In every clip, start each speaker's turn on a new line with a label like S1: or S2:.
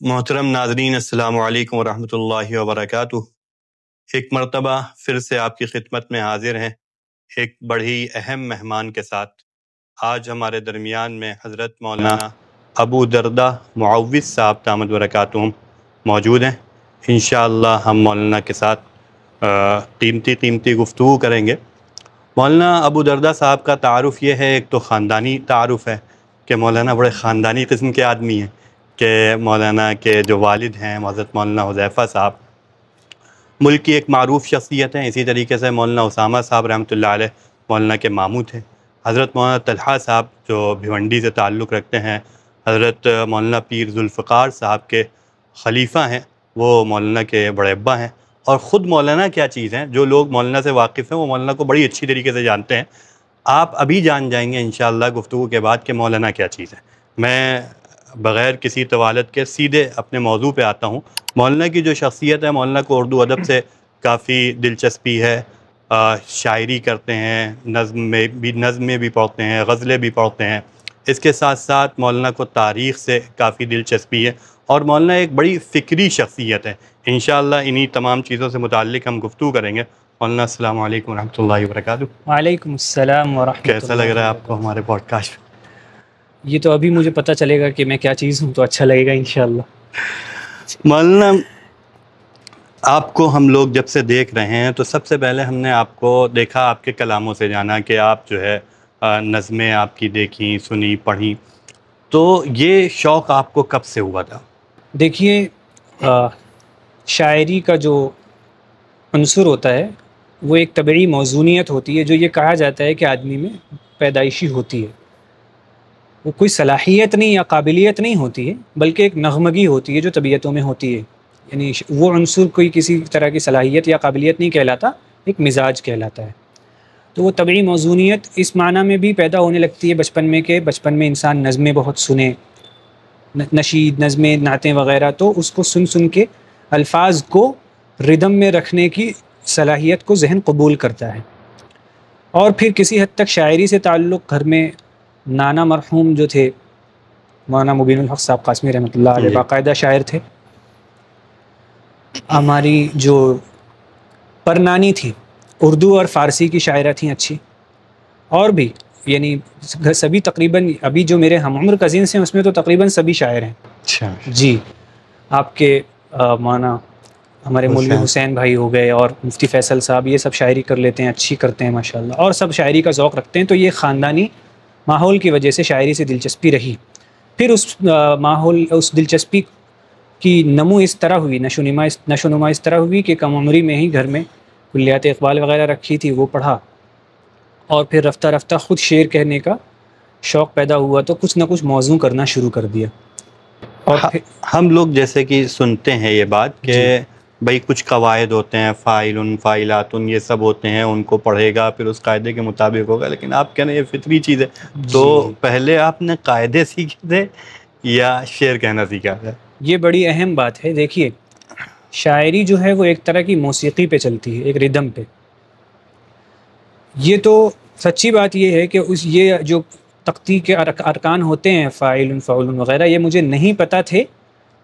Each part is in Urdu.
S1: محترم ناظرین، السلام علیکم ورحمۃ اللہ وبرکاتہ۔ ایک مرتبہ پھر سے آپ کی خدمت میں حاضر ہیں ایک بڑی اہم مہمان کے ساتھ۔ آج ہمارے درمیان میں حضرت مولانا ابو دردہ معوض صاحب دامت برکاتہم موجود ہیں۔ انشاءاللہ ہم مولانا کے ساتھ قیمتی گفتگو کریں گے۔ مولانا ابو دردہ صاحب کا تعارف یہ ہے، ایک تو خاندانی تعارف ہے کہ مولانا بڑے خاندانی قسم کے آدمی ہیں، کہ مولانا کے جو والد ہیں حضرت مولانا حذیفہ صاحب ملک کی ایک معروف شخصیت ہیں۔ اسی طریقے سے مولانا اسامہ صاحب رحمۃ اللہ علیہ مولانا کے ماموں تھے۔ حضرت مولانا طلحہ صاحب جو بھیونڈی سے تعلق رکھتے ہیں، حضرت مولانا پیر ذوالفقار صاحب کے خلیفہ ہیں، وہ مولانا کے بڑے ابا ہیں۔ اور خود مولانا کیا چیز ہیں، جو لوگ مولانا سے واقف ہیں وہ مولانا کو بڑی اچھی طریقے سے جانتے ہیں۔ آپ ابھی جان جائیں گے انشاءاللہ گفتگو کے بعد کہ مولانا کیا چیز ہے۔ میں بغیر کسی طوالت کے سیدھے اپنے موضوع پہ آتا ہوں۔ مولانا کی جو شخصیت ہے، مولانا کو اردو ادب سے کافی دلچسپی ہے، شاعری کرتے ہیں، نظم میں بھی پڑھتے ہیں، غزلیں بھی پڑھتے ہیں۔ اس کے ساتھ ساتھ مولانا کو تاریخ سے کافی دلچسپی ہے، اور مولانا ایک بڑی فکری شخصیت ہے۔ انشاءاللہ انہی تمام چیزوں سے متعلق ہم گفتگو کریں گے۔ مولانا السلام علیکم ورحمۃ اللہ وبرکاتہ۔
S2: وعلیکم السلام ورحمۃ اللہ۔
S1: کیسا لگ رہا ہے آپ کو ہمارے پوڈ کاسٹ؟
S2: یہ تو ابھی مجھے پتہ چلے گا کہ میں کیا چیز ہوں، تو اچھا لگے گا انشاءاللہ۔
S1: مولانا آپ کو ہم لوگ جب سے دیکھ رہے ہیں تو سب سے پہلے ہم نے آپ کو دیکھا، آپ کے کلاموں سے جانا کہ آپ جو ہے نظمیں آپ کی دیکھیں، سنی، پڑھی، تو یہ شوق آپ کو کب سے ہوا تھا؟
S2: دیکھیے، شاعری کا جو عنصر ہوتا ہے وہ ایک طبعی موزونیت ہوتی ہے، جو یہ کہا جاتا ہے کہ آدمی میں پیدائشی ہوتی ہے۔ وہ کوئی صلاحیت نہیں یا قابلیت نہیں ہوتی ہے، بلکہ ایک نغمگی ہوتی ہے جو طبیعتوں میں ہوتی ہے۔ یعنی وہ عنصر کوئی کسی طرح کی صلاحیت یا قابلیت نہیں کہلاتا، ایک مزاج کہلاتا ہے۔ تو وہ طبعی موزونیت اس معنی میں بھی پیدا ہونے لگتی ہے بچپن میں، کہ بچپن میں انسان نظمیں بہت سنے، نشید، نظمیں، نعتیں وغیرہ، تو اس کو سن سن کے الفاظ کو ردم میں رکھنے کی صلاحیت کو ذہن قبول کرتا ہے۔ اور پھر کسی حد تک شاعری سے تعلق گھر میں نانا مرحوم جو تھے مولانا مبین الحق صاحب قاسمی رحمۃ اللہ علیہ، باقاعدہ شاعر تھے۔ ہماری جو پرنانی تھی اردو اور فارسی کی شاعرہ تھیں اچھی، اور بھی یعنی سبھی تقریباً ابھی جو میرے ہم عمر کزنس ہیں اس میں تو تقریباً سبھی شاعر ہیں۔
S1: اچھا
S2: جی، آپ کے مولانا ہمارے مولوی حسین بھائی ہو گئے، اور مفتی فیصل صاحب، یہ سب شاعری کر لیتے ہیں، اچھی کرتے ہیں ماشاءاللہ، اور سب شاعری کا ذوق رکھتے ہیں۔ تو یہ خاندانی ماحول کی وجہ سے شاعری سے دلچسپی رہی۔ پھر اس دلچسپی کی نمو اس طرح ہوئی، نشو و نما اس طرح ہوئی کہ کم عمری میں ہی گھر میں کلیات اقبال وغیرہ رکھی تھی، وہ پڑھا، اور پھر رفتہ رفتہ خود شعر کہنے کا شوق پیدا ہوا، تو کچھ نہ کچھ موضوع کرنا شروع کر دیا۔ اور
S1: ہم لوگ جیسے کہ سنتے ہیں یہ بات کہ بھئی کچھ قواعد ہوتے ہیں، فاعل، فاعلات، یہ سب ہوتے ہیں، ان کو پڑھے گا پھر اس قاعدے کے مطابق ہوگا، لیکن آپ کہہ رہے ہیں یہ فطری چیز ہے۔ تو پہلے آپ نے قاعدے سیکھے تھے یا شعر کہنا سیکھا تھا؟
S2: یہ بڑی اہم بات ہے۔ دیکھیے، شاعری جو ہے وہ ایک طرح کی موسیقی پہ چلتی ہے، ایک ردم پہ۔ یہ تو سچی بات یہ ہے کہ یہ جو تختی کے ارکان ہوتے ہیں، فاعل، فعول وغیرہ، یہ مجھے نہیں پتہ تھے،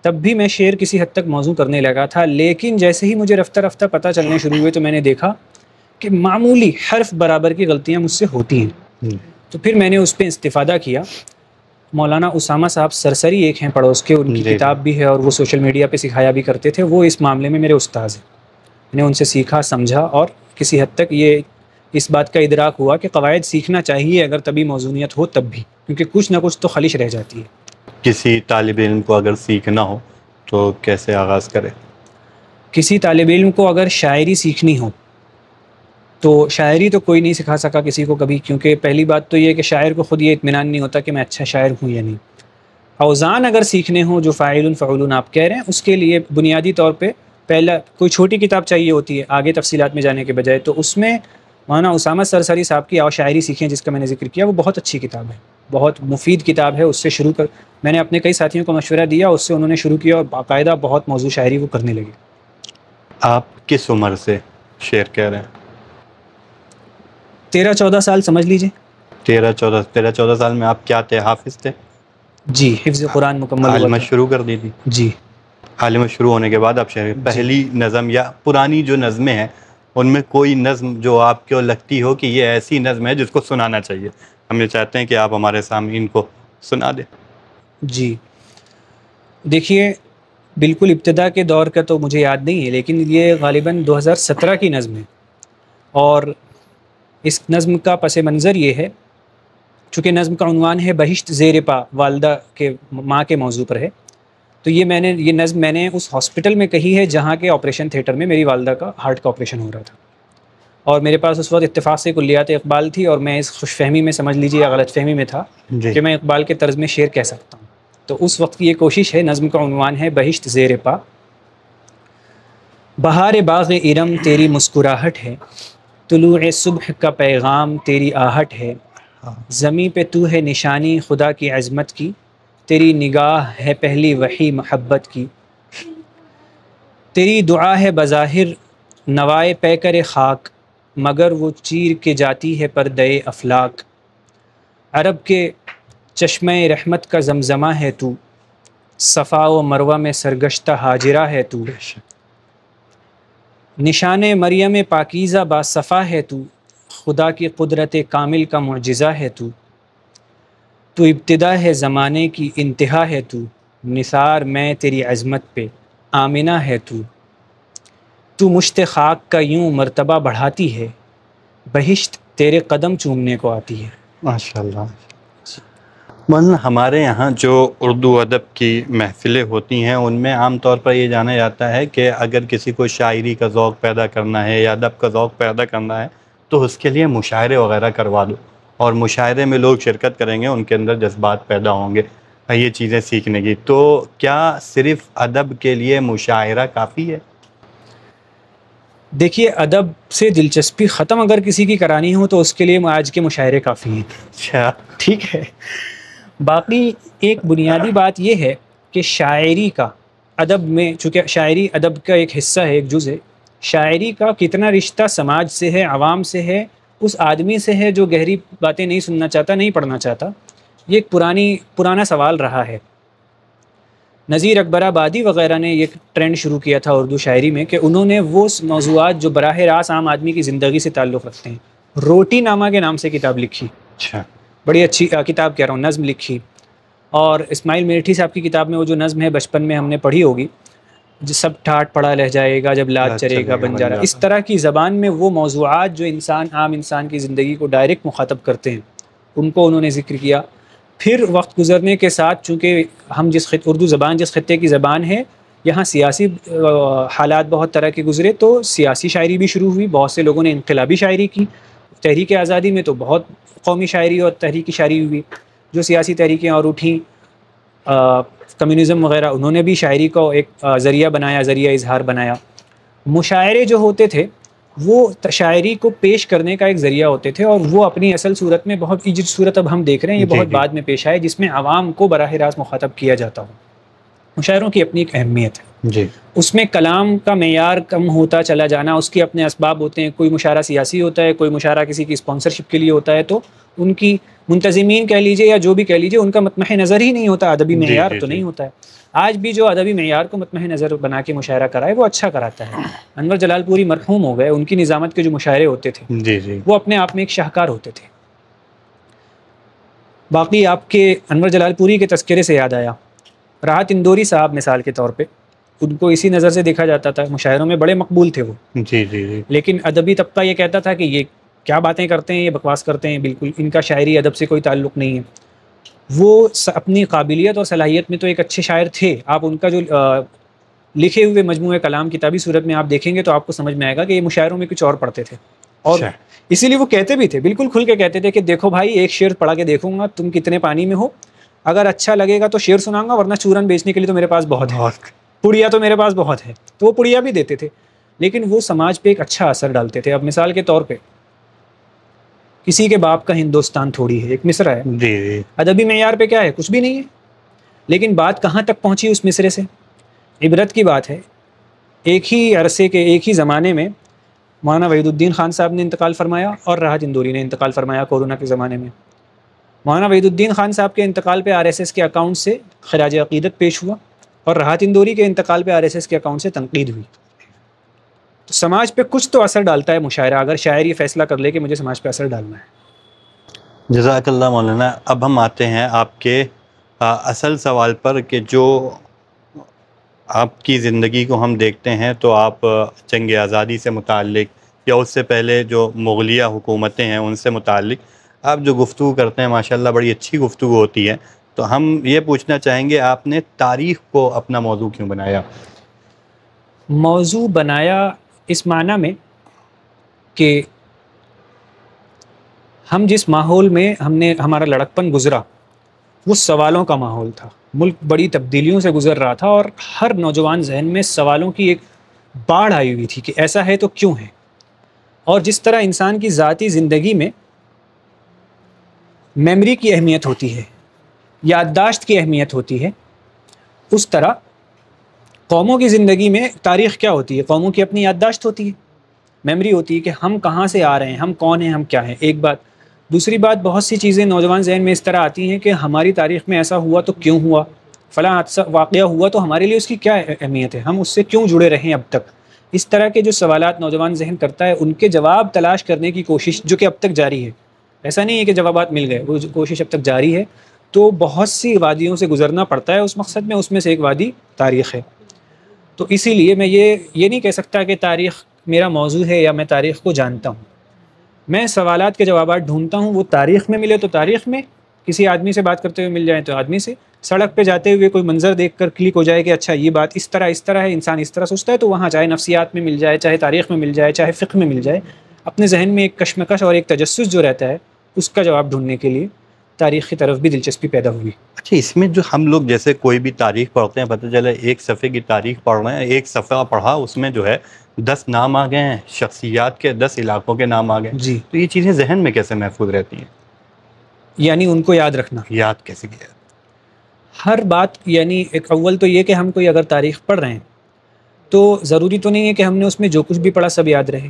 S2: تب بھی میں شعر کسی حد تک موضوع کرنے لگا تھا۔ لیکن جیسے ہی مجھے رفتہ رفتہ پتہ چلنے شروع ہوئے تو میں نے دیکھا کہ معمولی حرف برابر کی غلطیاں مجھ سے ہوتی ہیں۔ تو پھر میں نے اس پہ استفادہ کیا۔ مولانا اسامہ صاحب سرسری ایک ہیں پڑوس کے، ان کی کتاب بھی ہے، اور وہ سوشل میڈیا پہ سکھایا بھی کرتے تھے۔ وہ اس معاملے میں میرے استاذ ہیں، میں نے ان سے سیکھا، سمجھا، اور کسی حد تک یہ اس بات کا ادراک ہوا کہ قواعد سیکھنا چاہیے اگر طبی موزونیت ہو تب بھی، کیونکہ کچھ نہ کچھ تو خلش رہ جاتی ہے۔
S1: کسی طالب علم کو اگر سیکھنا ہو تو کیسے آغاز کرے؟
S2: کسی طالب علم کو اگر شاعری سیکھنی ہو تو شاعری تو کوئی نہیں سکھا سکا کسی کو کبھی، کیونکہ پہلی بات تو یہ کہ شاعر کو خود یہ اطمینان نہیں ہوتا کہ میں اچھا شاعر ہوں یا نہیں۔ اوزان اگر سیکھنے ہوں جو فاعل، فعول آپ کہہ رہے ہیں، اس کے لیے بنیادی طور پہ پہلا کوئی چھوٹی کتاب چاہیے ہوتی ہے، آگے تفصیلات میں جانے کے بجائے۔ تو اس میں مولانا اسامہ سرسری صاحب کی شاعری سیکھیں، جس کا میں نے ذکر کیا، وہ بہت اچھی کتاب ہے، بہت مفید کتاب ہے۔ اس سے شروع کر میں نے اپنے کئی ساتھیوں کو مشورہ دیا، اس سے انہوں نے شروع کیا، اور باقاعدہ بہت موضوع شاعری وہ کرنے لگے۔
S1: آپ کس عمر سے شعر کہہ رہے ہیں؟
S2: 13-14 سال سمجھ لیجئے۔
S1: 13-14 سال میں آپ کیا تھے، حافظ تھے؟
S2: جی، حفظ قرآن مکمل ہوا
S1: علمہ
S2: تھا۔
S1: شروع کر دی تھی؟
S2: جی،
S1: عالم شروع ہونے کے بعد آپ پہلی نظم یا پرانی جو نظمیں ہیں ان میں کوئی نظم جو آپ کو لگتی ہو کہ یہ ایسی نظم ہے جس کو سنانا چاہیے، ہم یہ چاہتے ہیں کہ آپ ہمارے سامعین کو سنا دیں۔
S2: جی دیکھیے، بالکل ابتدا کے دور کا تو مجھے یاد نہیں ہے، لیکن یہ غالباً 2017 کی نظم ہے، اور اس نظم کا پس منظر یہ ہے، چونکہ نظم کا عنوان ہے بہشت زیر پا، والدہ کے ماں کے موضوع پر ہے، تو یہ نظم میں نے اس ہاسپٹل میں کہی ہے جہاں کے آپریشن تھیٹر میں میری والدہ کا ہارٹ کا آپریشن ہو رہا تھا، اور میرے پاس اس وقت اتفاق سے کلیات اقبال تھی، اور میں اس خوش فہمی میں سمجھ لیجیے یا غلط فہمی میں تھا کہ میں اقبال کے طرز میں شعر کہہ سکتا ہوں، تو اس وقت کی یہ کوشش ہے۔ نظم کا عنوان ہے بہشت زیر پا۔ بہار باغ ارم تیری مسکراہٹ ہے، طلوع صبح کا پیغام تیری آہٹ ہے، زمیں پہ تو ہے نشانی خدا کی عظمت کی، تیری نگاہ ہے پہلی وحی محبت کی، تیری دعا ہے بظاہر نوائے پیکر خاک، مگر وہ چیر کے جاتی ہے پردے افلاک، عرب کے چشمہ رحمت کا زمزمہ ہے تو، صفا و مروہ میں سرگشتہ ہاجرہ ہے تو، نشان مریم پاکیزہ با صفا ہے تو، خدا کی قدرت کامل کا معجزہ ہے تو، تو ابتدا ہے زمانے کی انتہا ہے تو، نثار میں تیری عظمت پہ آمنہ ہے تو مشت خاک کا یوں مرتبہ بڑھاتی ہے، بہشت تیرے قدم چومنے کو آتی ہے۔
S1: ماشاءاللہ۔ مولانا ہمارے یہاں جو اردو ادب کی محفلیں ہوتی ہیں ان میں عام طور پر یہ جانا جاتا ہے کہ اگر کسی کو شاعری کا ذوق پیدا کرنا ہے یا ادب کا ذوق پیدا کرنا ہے تو اس کے لیے مشاعرے وغیرہ کروا دو، اور مشاعرے میں لوگ شرکت کریں گے، ان کے اندر جذبات پیدا ہوں گے یہ چیزیں سیکھنے کی، تو کیا صرف ادب کے لیے مشاعرہ کافی ہے؟
S2: دیکھیے، ادب سے دلچسپی ختم اگر کسی کی کرانی ہو تو اس کے لیے آج کے مشاعرے کافی ہیں۔
S1: اچھا،
S2: ٹھیک ہے۔ باقی ایک بنیادی بات یہ ہے کہ شاعری کا ادب میں، چونکہ شاعری ادب کا ایک حصہ ہے، ایک جز ہے، شاعری کا کتنا رشتہ سماج سے ہے، عوام سے ہے، اس آدمی سے ہے جو گہری باتیں نہیں سننا چاہتا، نہیں پڑھنا چاہتا، یہ ایک پرانا سوال رہا ہے۔ نذیر اکبر آبادی وغیرہ نے یہ ٹرینڈ شروع کیا تھا اردو شاعری میں کہ انہوں نے وہ موضوعات جو براہ راست عام آدمی کی زندگی سے تعلق رکھتے ہیں، روٹی نامہ کے نام سے کتاب لکھی،
S1: اچھا،
S2: بڑی اچھی کتاب کہہ رہا ہوں، نظم لکھی، اور اسماعیل میرٹھی صاحب کی کتاب میں وہ جو نظم ہے بچپن میں ہم نے پڑھی ہوگی، جو سب ٹھاٹ پڑا رہ جائے گا جب لاد چرے گا بنجارا، اس طرح کی زبان میں وہ موضوعات جو عام انسان کی زندگی کو ڈائریکٹ مخاطب کرتے ہیں ان کو انہوں نے ذکر کیا۔ پھر وقت گزرنے کے ساتھ چونکہ ہم اردو زبان جس خطے کی زبان ہے، یہاں سیاسی حالات بہت طرح کے گزرے تو سیاسی شاعری بھی شروع ہوئی، بہت سے لوگوں نے انقلابی شاعری کی، تحریک آزادی میں تو بہت قومی شاعری اور تحریکی شاعری ہوئی، جو سیاسی تحریکیں اور اٹھیں، کمیونزم وغیرہ، انہوں نے بھی شاعری کو ایک ذریعہ بنایا، ذریعہ اظہار بنایا۔ مشاعرے جو ہوتے تھے وہ شاعری کو پیش کرنے کا ایک ذریعہ ہوتے تھے، اور وہ اپنی اصل صورت میں بہت جو صورت اب ہم دیکھ رہے ہیں یہ بہت بعد میں پیش آئے، جس میں عوام کو براہ راست مخاطب کیا جاتا ہو۔ مشاعروں کی اپنی ایک اہمیت ہے،
S1: جی،
S2: اس میں کلام کا معیار کم ہوتا چلا جانا، اس کے اپنے اسباب ہوتے ہیں، کوئی مشاعرہ سیاسی ہوتا ہے، کوئی مشاعرہ کسی کی اسپانسرشپ کے لیے ہوتا ہے، تو ان کی منتظمین کہہ لیجئے یا جو بھی کہہ لیجئے ان کا مطمح نظر ہی نہیں ہوتا، ادبی معیار تو نہیں ہوتا ہے۔ آج بھی جو ادبی معیار کو مطمح نظر بنا کے مشاعرہ کرائے وہ اچھا کراتا ہے۔ انور جلال پوری مرحوم ہو گئے، ان کی نظامت کے جو مشاعرے ہوتے تھے وہ اپنے آپ میں ایک شاہکار ہوتے تھے۔ باقی آپ کے انور جلال پوری کے تذکرے سے یاد آیا، راحت اندوری صاحب مثال کے طور پہ ان کو اسی نظر سے دیکھا جاتا تھا، مشاعروں میں بڑے مقبول تھے وہ، لیکن ادبی طبقہ یہ کہتا تھا کہ یہ کیا باتیں کرتے ہیں، یہ بکواس کرتے ہیں، بالکل ان کا شاعری ادب سے کوئی تعلق نہیں ہے۔ وہ اپنی قابلیت اور صلاحیت میں تو ایک اچھے شاعر تھے، آپ ان کا جو لکھے ہوئے مجموعہ کلام کتابی صورت میں آپ دیکھیں گے تو آپ کو سمجھ میں آئے گا کہ یہ مشاعروں میں کچھ اور پڑھتے تھے، اور اسی لیے وہ کہتے بھی تھے، بالکل کھل کے کہتے تھے کہ دیکھو بھائی، ایک شعر پڑھا کے دیکھوں گا تم کتنے پانی میں ہو، اگر اچھا لگے گا تو شعر سناؤں گا، ورنہ چورن بیچنے کے لیے تو میرے پاس بہت ہے، پڑیا تو میرے پاس بہت ہے، تو وہ پڑیا بھی دیتے تھے، لیکن وہ سماج پہ ایک اچھا اثر ڈالتے تھے۔ اب مثال کے طور پہ کسی کے باپ کا ہندوستان تھوڑی ہے، ایک مصرع ہے، ادبی معیار پہ کیا ہے، کچھ بھی نہیں ہے، لیکن بات کہاں تک پہنچی اس مصرے سے، عبرت کی بات ہے۔ ایک ہی عرصے کے ایک ہی زمانے میں مولانا وحید الدین خان صاحب نے انتقال فرمایا اور راحت اندوری نے انتقال فرمایا کورونا کے زمانے میں۔ مولانا وحید الدین خان صاحب کے انتقال پہ RSS کے اکاؤنٹ سے خراج عقیدت پیش ہوا، اور راحت اندوری کے انتقال پہ RSS کے اکاؤنٹ سے تنقید ہوئی. تو سماج پہ کچھ تو اثر ڈالتا ہے مشاعرہ، اگر شاعر یہ فیصلہ کر لے کہ مجھے سماج پہ اثر ڈالنا ہے.
S1: جزاک اللہ مولانا. اب ہم آتے ہیں آپ کے اصل سوال پر کہ جو آپ کی زندگی کو ہم دیکھتے ہیں تو آپ جنگ آزادی سے متعلق یا اس سے پہلے جو مغلیہ حکومتیں ہیں ان سے متعلق آپ جو گفتگو کرتے ہیں ماشاءاللہ بڑی اچھی گفتگو ہوتی ہے. تو ہم یہ پوچھنا چاہیں گے آپ نے تاریخ کو اپنا موضوع کیوں بنایا؟
S2: موضوع بنایا اس معنی میں کہ ہم جس ماحول میں ہمارا لڑکپن گزرا وہ سوالوں کا ماحول تھا. ملک بڑی تبدیلیوں سے گزر رہا تھا اور ہر نوجوان ذہن میں سوالوں کی ایک باڑھ آئی ہوئی تھی کہ ایسا ہے تو کیوں ہے. اور جس طرح انسان کی ذاتی زندگی میں میموری کی اہمیت ہوتی ہے، یادداشت کی اہمیت ہوتی ہے، اس طرح قوموں کی زندگی میں تاریخ کیا ہوتی ہے؟ قوموں کی اپنی یادداشت ہوتی ہے، میموری ہوتی ہے کہ ہم کہاں سے آ رہے ہیں، ہم کون ہیں، ہم کیا ہیں. ایک بات. دوسری بات، بہت سی چیزیں نوجوان ذہن میں اس طرح آتی ہیں کہ ہماری تاریخ میں ایسا ہوا تو کیوں ہوا، فلاں حادثہ واقعہ ہوا تو ہمارے لیے اس کی کیا اہمیت ہے، ہم اس سے کیوں جڑے رہے ہیں اب تک. اس طرح کے جو سوالات نوجوان ذہن کرتا ہے ان کے جواب تلاش کرنے کی کوشش جو کہ اب تک جاری ہے. ایسا نہیں ہے کہ جوابات مل گئے، وہ کوشش اب تک جاری ہے. تو بہت سی وادیوں سے گزرنا پڑتا ہے اس مقصد میں، اس میں سے ایک وادی تاریخ ہے. تو اسی لیے میں یہ نہیں کہہ سکتا کہ تاریخ میرا موضوع ہے یا میں تاریخ کو جانتا ہوں. میں سوالات کے جوابات ڈھونڈتا ہوں، وہ تاریخ میں ملے تو تاریخ میں، کسی آدمی سے بات کرتے ہوئے مل جائیں تو آدمی سے، سڑک پہ جاتے ہوئے کوئی منظر دیکھ کر کلک ہو جائے کہ اچھا یہ بات اس طرح ہے، انسان اس طرح سوچتا ہے، تو وہاں چاہے نفسیات میں مل جائے، چاہے تاریخ میں مل جائے، چاہے فقہ میں مل جائے، اپنے ذہن میں ایک کشمکش اور ایک تجسس جو رہتا ہے اس کا جواب ڈھونڈنے کے لیے تاریخ کی طرف بھی دلچسپی پیدا ہوئی.
S1: اچھا، اس میں جو ہم لوگ جیسے کوئی بھی تاریخ پڑھتے ہیں، پتہ چلے ایک صفحے کی تاریخ پڑھ رہے ہیں، ایک صفحہ پڑھا اس میں جو ہے 10 نام آ گئے ہیں، شخصیات کے 10 علاقوں کے نام آ گئے.
S2: جی.
S1: تو یہ چیزیں ذہن میں کیسے محفوظ رہتی ہیں؟
S2: یعنی ان کو یاد رکھنا،
S1: یاد کیسے کیا؟
S2: ہر بات، یعنی ایک اول تو یہ کہ ہم کوئی اگر تاریخ پڑھ رہے ہیں تو ضروری تو نہیں ہے کہ ہم نے اس میں جو کچھ بھی پڑھا سب یاد رہے.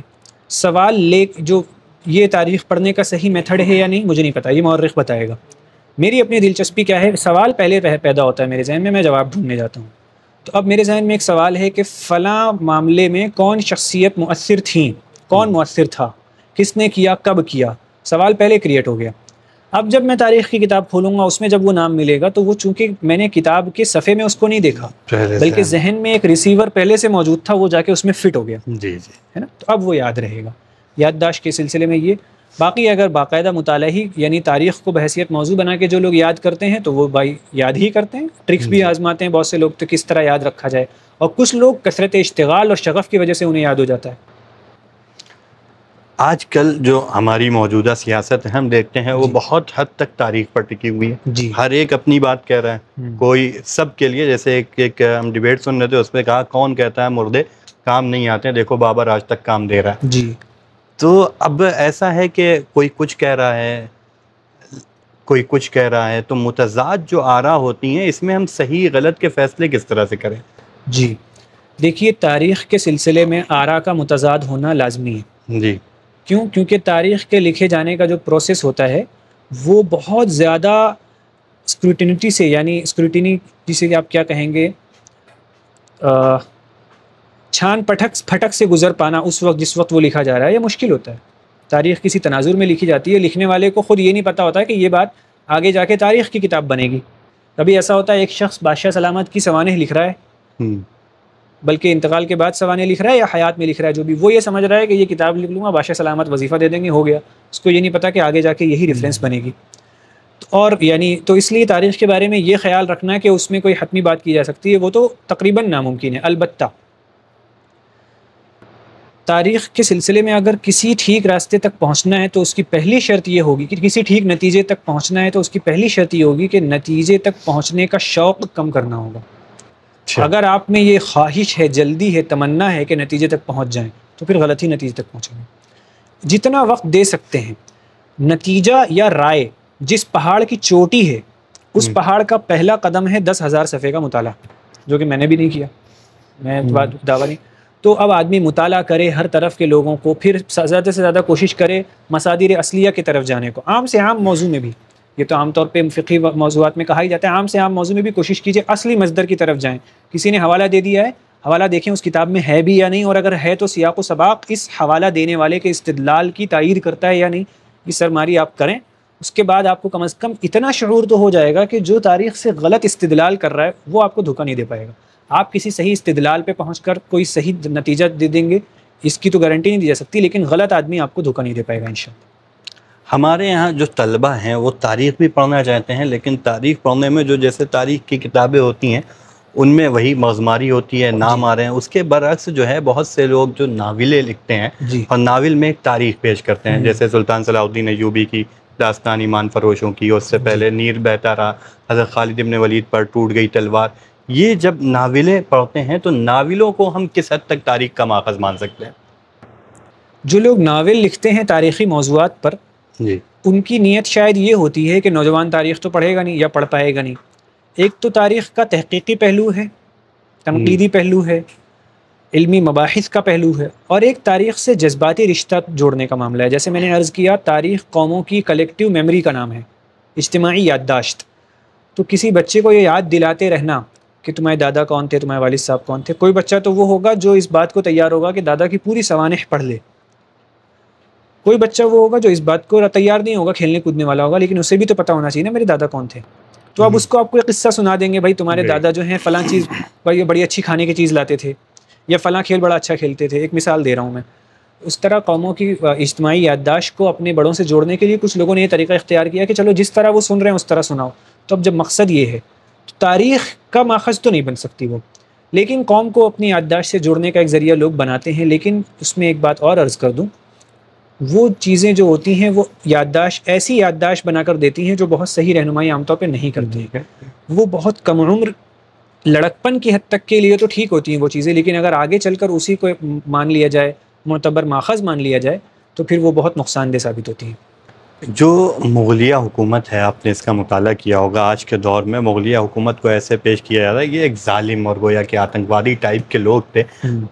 S2: سوال جو یہ تاریخ پڑھنے کا صحیح میتھڈ ہے یا نہیں مجھے نہیں پتہ، یہ مورخ بتائے گا. میری اپنی دلچسپی کیا ہے، سوال پہلے پیدا ہوتا ہے میرے ذہن میں جواب ڈھونڈنے جاتا ہوں. تو اب میرے ذہن میں ایک سوال ہے کہ فلاں معاملے میں کون شخصیت مؤثر تھیں، کون مؤثر تھا، کس نے کیا، کب کیا. سوال پہلے کریٹ ہو گیا. اب جب میں تاریخ کی کتاب کھولوں گا اس میں جب وہ نام ملے گا تو وہ چونکہ میں نے کتاب کے صفحے میں اس کو نہیں دیکھا بلکہ ذہن میں ایک ریسیور پہلے سے موجود تھا، وہ جا کے اس میں فٹ ہو گیا.
S1: جی جی
S2: ہے نا. تو اب وہ یاد رہے گا. یادداشت کے سلسلے میں یہ. باقی اگر باقاعدہ مطالعہ ہی یعنی تاریخ کو بحیثیت موضوع بنا کے جو لوگ یاد کرتے ہیں تو وہ بھائی یاد ہی کرتے ہیں، ٹرکس بھی آزماتے ہیں بہت سے لوگ تو کس طرح یاد رکھا جائے، اور کچھ لوگ کثرت اشتغال اور شغف کی وجہ سے انہیں یاد ہو جاتا ہے.
S1: آج کل جو ہماری موجودہ سیاست ہے ہم دیکھتے ہیں وہ بہت حد تک تاریخ پر ٹکی ہوئی ہے.
S2: جی.
S1: ہر ایک اپنی بات کہہ رہا ہے، کوئی سب کے لیے. جیسے ایک ہم ڈیبیٹ سن رہے تھے، اس میں کہا کون کہتا ہے مردے کام نہیں آتے، دیکھو بابر آج تک کام دے رہا ہے.
S2: جی.
S1: تو اب ایسا ہے کہ کوئی کچھ کہہ رہا ہے، کوئی کچھ کہہ رہا ہے، تو متضاد جو آراء ہوتی ہیں اس میں ہم صحیح غلط کے فیصلے کس طرح سے کریں؟
S2: جی دیکھیے، تاریخ کے سلسلے میں آراء کا متضاد ہونا لازمی ہے.
S1: جی.
S2: کیوں؟ کیونکہ تاریخ کے لکھے جانے کا جو پروسیس ہوتا ہے وہ بہت زیادہ اسکروٹینٹی سے، یعنی اسکروٹینی جسے کہ آپ کیا کہیں گے، چھان پھٹک سے گزر پانا اس وقت جس وقت وہ لکھا جا رہا ہے یہ مشکل ہوتا ہے. تاریخ کسی تناظر میں لکھی جاتی ہے، لکھنے والے کو خود یہ نہیں پتہ ہوتا ہے کہ یہ بات آگے جا کے تاریخ کی کتاب بنے گی. کبھی ایسا ہوتا ہے ایک شخص بادشاہ سلامت کی سوانح لکھ رہا ہے، بلکہ انتقال کے بعد سوانح لکھ رہا ہے یا حیات میں لکھ رہا ہے، جو بھی وہ یہ سمجھ رہا ہے کہ یہ کتاب لکھ لوں گا، بادشاہ سلامت وظیفہ دے دیں گے، ہو گیا. اس کو یہ نہیں پتا کہ آگے جا کے یہی ریفرنس بنے گی. اور یعنی تو اس لیے تاریخ کے بارے میں یہ خیال رکھنا ہے کہ اس میں کوئی حتمی بات کی جا سکتی ہے وہ تو تقریباً ناممکن ہے. البتہ تاریخ کے سلسلے میں اگر کسی ٹھیک راستے تک پہنچنا ہے تو اس کی پہلی شرط یہ ہوگی کہ کسی ٹھیک نتیجے تک پہنچنا ہے تو اس کی پہلی شرط یہ ہوگی کہ نتیجے تک پہنچنے کا شوق کم کرنا ہوگا. اگر آپ میں یہ خواہش ہے، جلدی ہے، تمنا ہے کہ نتیجے تک پہنچ جائیں تو پھر غلط ہی نتیجے تک پہنچیں گے. جتنا وقت دے سکتے ہیں، نتیجہ یا رائے جس پہاڑ کی چوٹی ہے اس پہاڑ کا پہلا قدم ہے 10,000 صفحے کا مطالعہ، جو کہ میں نے بھی نہیں کیا، میں دعویٰ نہیں. تو اب آدمی مطالعہ کرے ہر طرف کے لوگوں کو، پھر زیادہ سے زیادہ کوشش کرے مصادر اصلیہ کی طرف جانے کو، عام سے عام موضوع میں بھی یہ تو عام طور پہ فقہی موضوعات میں کہا ہی جاتا ہے. عام سے عام موضوع میں بھی کوشش کیجیے اصلی مصدر کی طرف جائیں. کسی نے حوالہ دے دیا ہے، حوالہ دیکھیں اس کتاب میں ہے بھی یا نہیں، اور اگر ہے تو سیاق و سباق اس حوالہ دینے والے کے استدلال کی تائید کرتا ہے یا نہیں، یہ سرماری آپ کریں. اس کے بعد آپ کو کم از کم اتنا شعور تو ہو جائے گا کہ جو تاریخ سے غلط استدلال کر رہا ہے وہ آپ کو دھوکہ نہیں دے پائے گا. آپ کسی صحیح استدلال پہ پہنچ کر کوئی صحیح نتیجہ دے دیں گے، اس کی تو گارنٹی نہیں دی جا سکتی، لیکن غلط آدمی آپ کو دھوکہ نہیں دے پائے گا انشاءاللہ.
S1: ہمارے یہاں جو طلبہ ہیں وہ تاریخ بھی پڑھنا چاہتے ہیں، لیکن تاریخ پڑھنے میں جو جیسے تاریخ کی کتابیں ہوتی ہیں ان میں وہی مغزماری ہوتی ہے، نام آ رہے ہیں. اس کے برعکس جو ہے بہت سے لوگ جو ناولیں لکھتے ہیں اور ناول میں ایک تاریخ پیش کرتے ہیں، جیسے سلطان صلاح الدین ایوبی کی داستان ایمان فروشوں کی، اور اس سے پہلے نیر بہتا رہا، حضرت خالد ابن ولید پر ٹوٹ گئی تلوار. یہ جب ناولیں پڑھتے ہیں تو ناولوں کو ہم کس حد تک تاریخ کا ماخذ مان سکتے ہیں؟
S2: جو لوگ ناول لکھتے ہیں تاریخی موضوعات پر، ان کی نیت شاید یہ ہوتی ہے کہ نوجوان تاریخ تو پڑھے گا نہیں یا پڑھ پائے گا نہیں. ایک تو تاریخ کا تحقیقی پہلو ہے، تنقیدی پہلو ہے، علمی مباحث کا پہلو ہے، اور ایک تاریخ سے جذباتی رشتہ جوڑنے کا معاملہ ہے. جیسے میں نے عرض کیا، تاریخ قوموں کی کلیکٹیو میموری کا نام ہے، اجتماعی یادداشت. تو کسی بچے کو یہ یاد دلاتے رہنا کہ تمہارے دادا کون تھے، تمہارے والد صاحب کون تھے. کوئی بچہ تو وہ ہوگا جو اس بات کو تیار ہوگا کہ دادا کی پوری سوانح پڑھ لے. کوئی بچہ وہ ہوگا جو اس بات کو تیار نہیں ہوگا، کھیلنے کودنے والا ہوگا، لیکن اسے بھی تو پتہ ہونا چاہیے نا میرے دادا کون تھے. تو اب اس کو آپ کو ایک قصہ سنا دیں گے، بھائی تمہارے دادا جو ہیں فلاں چیز بڑی اچھی کھانے کی چیز لاتے تھے، یا فلاں کھیل بڑا اچھا کھیلتے تھے. ایک مثال دے رہا ہوں میں. اس طرح قوموں کی اجتماعی یادداشت کو اپنے بڑوں سے جوڑنے کے لیے کچھ لوگوں نے یہ طریقہ اختیار کیا کہ چلو جس طرح وہ سن رہے ہیں اس طرح سناؤ. تو اب جب مقصد یہ ہے تو تاریخ کا ماخذ تو نہیں بن سکتی وہ، لیکن قوم کو اپنی یادداشت سے جوڑنے کا ایک ذریعہ لوگ بناتے ہیں. لیکن اس میں ایک بات اور عرض کر دوں، وہ چیزیں جو ہوتی ہیں وہ یادداشت ایسی یادداشت بنا کر دیتی ہیں جو بہت صحیح رہنمائی عام طور پہ نہیں کرتی ہے. وہ بہت کم عمر لڑکپن کی حد تک کے لیے تو ٹھیک ہوتی ہیں وہ چیزیں، لیکن اگر آگے چل کر اسی کو مان لیا جائے، معتبر ماخذ مان لیا جائے، تو پھر وہ بہت نقصان دہ ثابت ہوتی ہیں.
S1: جو مغلیہ حکومت ہے، آپ نے اس کا مطالعہ کیا ہوگا، آج کے دور میں مغلیہ حکومت کو ایسے پیش کیا جاتا ہے یہ ایک ظالم اور گویا کہ آتنکوادی ٹائپ کے لوگ تھے.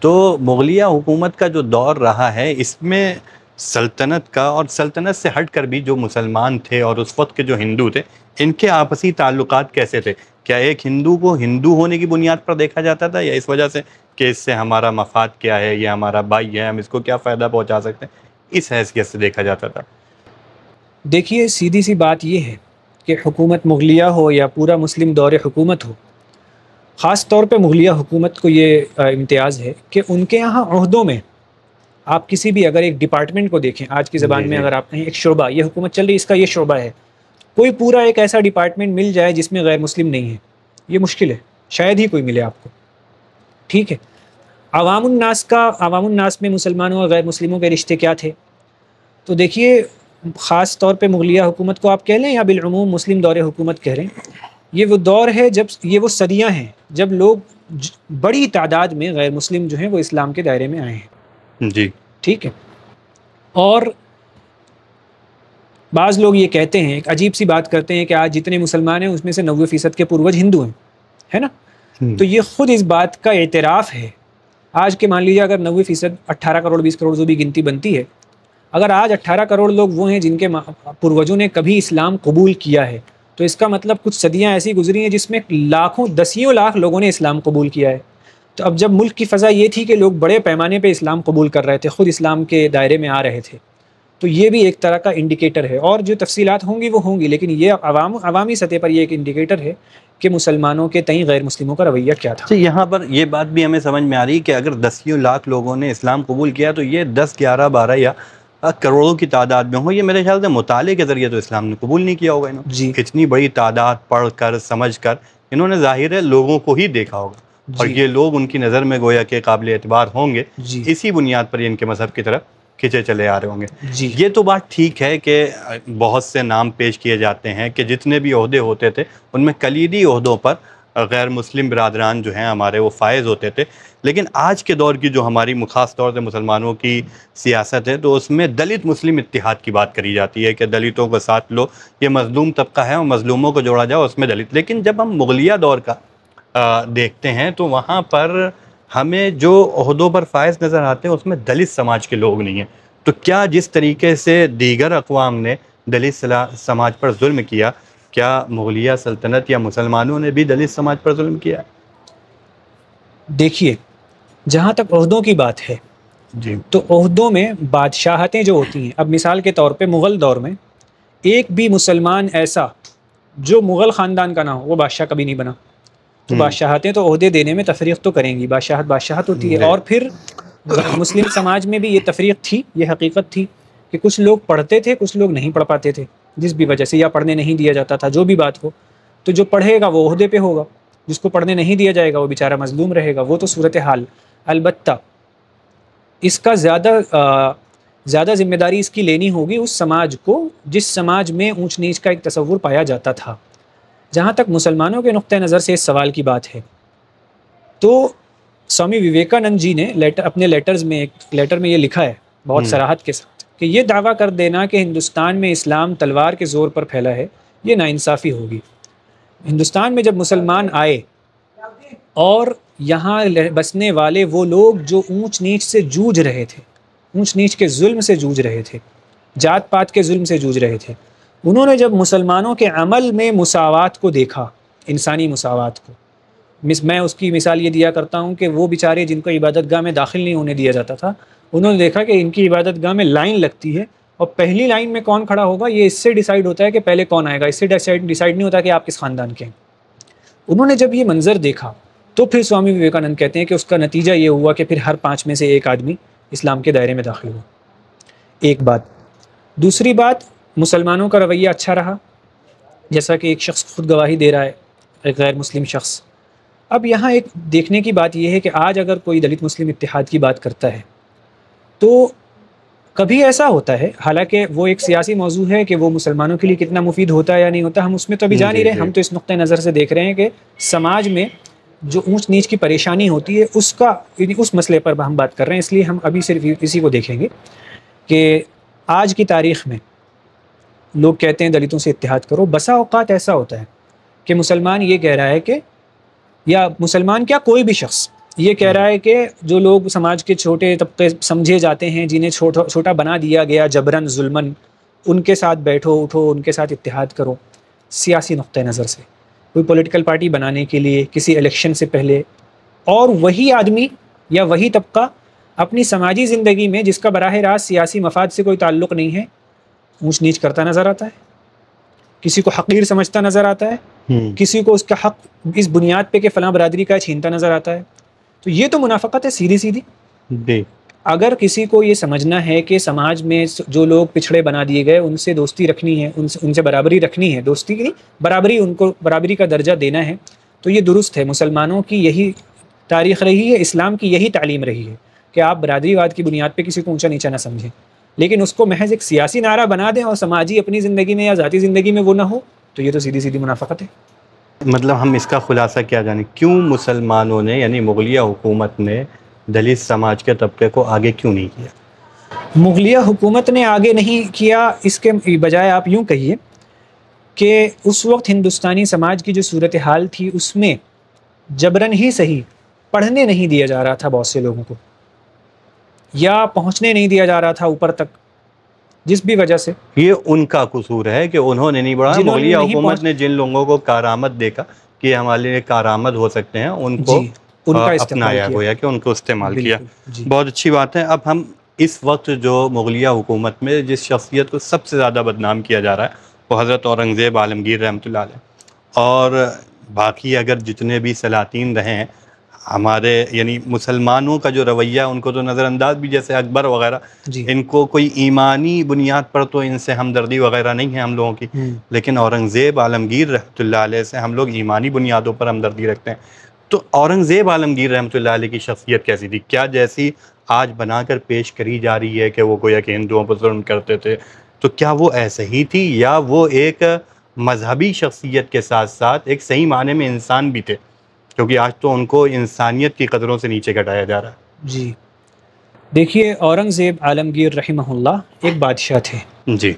S1: تو مغلیہ حکومت کا جو دور رہا ہے اس میں سلطنت کا، اور سلطنت سے ہٹ کر بھی جو مسلمان تھے اور اس وقت کے جو ہندو تھے، ان کے آپسی تعلقات کیسے تھے؟ کیا ایک ہندو کو ہندو ہونے کی بنیاد پر دیکھا جاتا تھا، یا اس وجہ سے کہ اس سے ہمارا مفاد کیا ہے، یہ ہمارا بھائی ہے، ہم اس کو کیا فائدہ پہنچا سکتے ہیں، اس حیثیت سے دیکھا جاتا تھا؟
S2: دیکھیے سیدھی سی بات یہ ہے کہ حکومت مغلیہ ہو یا پورا مسلم دور حکومت ہو، خاص طور پہ مغلیہ حکومت کو یہ امتیاز ہے کہ ان کے یہاں عہدوں میں آپ کسی بھی اگر ایک ڈپارٹمنٹ کو دیکھیں، آج کی زبان میں اگر آپ کہیں ایک شعبہ، یہ حکومت چل رہی ہے اس کا یہ شعبہ ہے، کوئی پورا ایک ایسا ڈپارٹمنٹ مل جائے جس میں غیر مسلم نہیں ہے، یہ مشکل ہے، شاید ہی کوئی ملے آپ کو. ٹھیک ہے، عوام الناس میں مسلمانوں اور غیر مسلموں کے رشتے کیا تھے؟ تو دیکھیے خاص طور پہ مغلیہ حکومت کو آپ کہہ لیں یا بالعموم مسلم دور حکومت کہہ رہے ہیں، یہ وہ دور ہے جب یہ وہ صدیاں ہیں جب لوگ بڑی تعداد میں غیر مسلم جو ہیں وہ اسلام کے دائرے میں آئے ہیں.
S1: جی
S2: ٹھیک ہے. اور بعض لوگ یہ کہتے ہیں، ایک عجیب سی بات کرتے ہیں کہ آج جتنے مسلمان ہیں اس میں سے 90% کے پوروج ہندو ہیں، ہے نا؟ تو یہ خود اس بات کا اعتراف ہے. آج کے مان لیجیے اگر 90% 18 کروڑ 20 کروڑ جو بھی گنتی بنتی ہے، اگر آج 18 کروڑ لوگ وہ ہیں جن کے پوروجوں نے کبھی اسلام قبول کیا ہے، تو اس کا مطلب کچھ صدیاں ایسی گزری ہیں جس میں لاکھوں دسیوں لاکھ لوگوں نے اسلام قبول کیا ہے. تو اب جب ملک کی فضا یہ تھی کہ لوگ بڑے پیمانے پہ اسلام قبول کر رہے تھے، خود اسلام کے دائرے میں آ رہے تھے، تو یہ بھی ایک طرح کا انڈیکیٹر ہے. اور جو تفصیلات ہوں گی وہ ہوں گی، لیکن یہ عوامی سطح پر یہ ایک انڈیکیٹر ہے کہ مسلمانوں کے تئیں غیر مسلموں کا رویہ کیا تھا.
S1: یہاں پر یہ بات بھی ہمیں سمجھ میں آ رہی ہے کہ اگر دسیوں لاکھ لوگوں نے اسلام قبول کیا تو یہ 10 11 12 یا کروڑوں کی تعداد میں ہو. یہ میرے خیال سے مطالعے کے ذریعے تو اسلام نے قبول نہیں کیا ہوگا انہوں.
S2: جی
S1: اتنی بڑی تعداد پڑھ کر سمجھ کر انہوں نے ظاہر ہے لوگوں کو ہی دیکھا ہوگا، اور یہ لوگ ان کی نظر میں گویا کہ قابل اعتبار ہوں گے، اسی بنیاد پر ان کے مذہب کی طرف کھینچے چلے آ رہے ہوں گے. یہ تو بات ٹھیک ہے کہ بہت سے نام پیش کیے جاتے ہیں کہ جتنے بھی عہدے ہوتے تھے ان میں کلیدی عہدوں پر غیر مسلم برادران جو ہیں ہمارے وہ فائز ہوتے تھے. لیکن آج کے دور کی جو ہماری خاص طور سے مسلمانوں کی سیاست ہے تو اس میں دلت مسلم اتحاد کی بات کری جاتی ہے کہ دلتوں کو ساتھ لو، یہ مظلوم طبقہ ہے اور مظلوموں کو جوڑا جاؤ، اس میں دلت. لیکن جب ہم مغلیہ دور کا دیکھتے ہیں تو وہاں پر ہمیں جو عہدوں پر فائز نظر آتے ہیں اس میں دلت سماج کے لوگ نہیں ہیں. تو کیا جس طریقے سے دیگر اقوام نے دلت سماج پر ظلم کیا، کیا مغلیہ سلطنت یا مسلمانوں نے بھی دلت سماج پر ظلم کیا؟
S2: دیکھیے، جہاں تک عہدوں کی بات ہے
S1: جی
S2: تو عہدوں میں بادشاہتیں جو ہوتی ہیں، اب مثال کے طور پہ مغل دور میں ایک بھی مسلمان ایسا جو مغل خاندان کا نہ ہو وہ بادشاہ کبھی نہیں بنا. تو بادشاہتیں تو عہدے دینے میں تفریق تو کریں گی، بادشاہت ہوتی ہے. اور پھر مسلم سماج میں بھی یہ تفریق تھی، یہ حقیقت تھی کہ کچھ لوگ پڑھتے تھے، کچھ لوگ نہیں پڑھ پاتے تھے، جس بھی وجہ سے، یا پڑھنے نہیں دیا جاتا تھا، جو بھی بات ہو. تو جو پڑھے گا وہ عہدے پہ ہوگا، جس کو پڑھنے نہیں دیا جائے گا وہ بیچارہ مظلوم رہے گا. وہ تو صورتحال. البتہ اس کا زیادہ ذمہ داری اس کی لینی ہوگی اس سماج کو جس سماج میں اونچ نیچ کا ایک تصور پایا جاتا تھا. جہاں تک مسلمانوں کے نقطہ نظر سے اس سوال کی بات ہے تو سوامی وویکانند جی نے اپنے لیٹرز میں، ایک لیٹر میں یہ لکھا ہے بہت صراحت کے ساتھ کہ یہ دعویٰ کر دینا کہ ہندوستان میں اسلام تلوار کے زور پر پھیلا ہے، یہ ناانصافی ہوگی. ہندوستان میں جب مسلمان آئے اور یہاں بسنے والے وہ لوگ جو اونچ نیچ سے جوجھ رہے تھے، اونچ نیچ کے ظلم سے جوجھ رہے تھے، جات پات کے ظلم سے جوجھ رہے تھے، انہوں نے جب مسلمانوں کے عمل میں مساوات کو دیکھا، انسانی مساوات کو، میں اس کی مثال یہ دیا کرتا ہوں کہ وہ بیچارے جن کو عبادت گاہ میں داخل نہیں ہونے دیا جاتا تھا، انہوں نے دیکھا کہ ان کی عبادت گاہ میں لائن لگتی ہے اور پہلی لائن میں کون کھڑا ہوگا یہ اس سے ڈیسائیڈ ہوتا ہے کہ پہلے کون آئے گا، اس سے ڈیسائیڈ نہیں ہوتا کہ آپ کس خاندان کے ہیں. انہوں نے جب یہ منظر دیکھا تو پھر سوامی وویکانند کہتے ہیں کہ اس کا نتیجہ یہ ہوا کہ پھر ہر 5 میں سے ایک آدمی اسلام کے دائرے میں داخل ہوا. ایک بات. دوسری بات، مسلمانوں کا رویہ اچھا رہا، جیسا کہ ایک شخص خود گواہی دے رہا ہے، ایک غیر مسلم شخص. اب یہاں ایک دیکھنے کی بات یہ ہے کہ آج اگر کوئی دلت مسلم اتحاد کی بات کرتا ہے تو کبھی ایسا ہوتا ہے، حالانکہ وہ ایک سیاسی موضوع ہے کہ وہ مسلمانوں کے لیے کتنا مفید ہوتا ہے یا نہیں ہوتا، ہم اس میں تو ابھی جا نہیں رہے. ہم تو اس نقطہ نظر سے دیکھ رہے ہیں کہ سماج میں جو اونچ نیچ کی پریشانی ہوتی ہے اس مسئلے پر ہم بات کر رہے ہیں. اس لیے ہم ابھی صرف اسی کو دیکھیں گے کہ آج کی تاریخ میں لوگ کہتے ہیں دلتوں سے اتحاد کرو. بسا اوقات ایسا ہوتا ہے کہ مسلمان یہ کہہ رہا ہے کہ، یا مسلمان کیا کوئی بھی شخص یہ کہہ رہا ہے کہ جو لوگ سماج کے چھوٹے طبقے سمجھے جاتے ہیں، جنہیں چھوٹا بنا دیا گیا جبراً ظلماً، ان کے ساتھ بیٹھو اٹھو، ان کے ساتھ اتحاد کرو. سیاسی نقطہ نظر سے کوئی پولیٹیکل پارٹی بنانے کے لیے کسی الیکشن سے پہلے، اور وہی آدمی یا وہی طبقہ اپنی سماجی زندگی میں جس کا براہ راست سیاسی مفاد سے کوئی تعلق نہیں ہے اونچ نیچ کرتا نظر آتا ہے، کسی کو حقیر سمجھتا نظر آتا ہے، کسی کو اس کا حق اس بنیاد پہ کہ فلاں برادری کا چھینتا نظر آتا ہے. تو یہ تو منافقت ہے سیدھی سیدھی. اگر کسی کو یہ سمجھنا ہے کہ سماج میں جو لوگ پچھڑے بنا دیے گئے ان سے دوستی رکھنی ہے، ان سے برابری رکھنی ہے، دوستی کی نہیں برابری، ان کو برابری کا درجہ دینا ہے، تو یہ درست ہے. مسلمانوں کی یہی تاریخ رہی ہے، اسلام کی یہی تعلیم رہی ہے کہ آپ برادری واد کی بنیاد پہ کسی کو اونچا نیچا نہ سمجھیں. لیکن اس کو محض ایک سیاسی نعرہ بنا دیں اور سماجی اپنی زندگی میں یا ذاتی زندگی میں وہ نہ ہو، تو یہ تو سیدھی سیدھی منافقت ہے.
S1: مطلب ہم اس کا خلاصہ کیا جانیں، کیوں مسلمانوں نے یعنی مغلیہ حکومت نے دلت سماج کے طبقے کو آگے کیوں نہیں کیا؟
S2: مغلیہ حکومت نے آگے نہیں کیا، اس کے بجائے آپ یوں کہیے کہ اس وقت ہندوستانی سماج کی جو صورتحال تھی اس میں جبراً ہی صحیح پڑھنے نہیں دیا جا رہا تھا بہت سے لوگوں کو، یا پہنچنے نہیں دیا جا رہا تھا اوپر تک، جس بھی وجہ سے.
S1: یہ ان کا قصور ہے کہ انہوں نے نہیں بڑھا. مغلیہ حکومت نے جن لوگوں کو کارآمد دیکھا کہ ہمارے لیے کارآمد ہو سکتے ہیں ان کو اپنایا گیا کہ ان کو استعمال کیا. بہت اچھی بات ہے. اب ہم اس وقت جو مغلیہ حکومت میں جس شخصیت کو سب سے زیادہ بدنام کیا جا رہا ہے وہ حضرت اورنگزیب عالمگیر رحمۃ اللہ علیہ، اور باقی اگر جتنے بھی سلاطین رہے ہیں ہمارے یعنی مسلمانوں کا جو رویہ ان کو تو نظر انداز بھی، جیسے اکبر وغیرہ، ان کو کوئی ایمانی بنیاد پر تو ان سے ہمدردی وغیرہ نہیں ہے ہم لوگوں کی، لیکن اورنگزیب عالمگیر رحمۃ اللہ علیہ سے ہم لوگ ایمانی بنیادوں پر ہمدردی رکھتے ہیں. تو اورنگزیب عالمگیر رحمۃ اللہ علیہ کی شخصیت کیسی تھی؟ کیا جیسی آج بنا کر پیش کری جا رہی ہے کہ وہ گویا کہ ہندوؤں پر ظلم کرتے تھے، تو کیا وہ ایسے ہی تھی یا وہ ایک مذہبی شخصیت کے ساتھ ساتھ ایک صحیح معنی میں انسان بھی تھے؟ کیونکہ آج تو ان کو انسانیت کی قدروں سے نیچے گھٹایا جا رہا ہے.
S2: جی دیکھیے، اورنگزیب عالمگیر رحمہ اللہ ایک بادشاہ تھے.
S1: جی.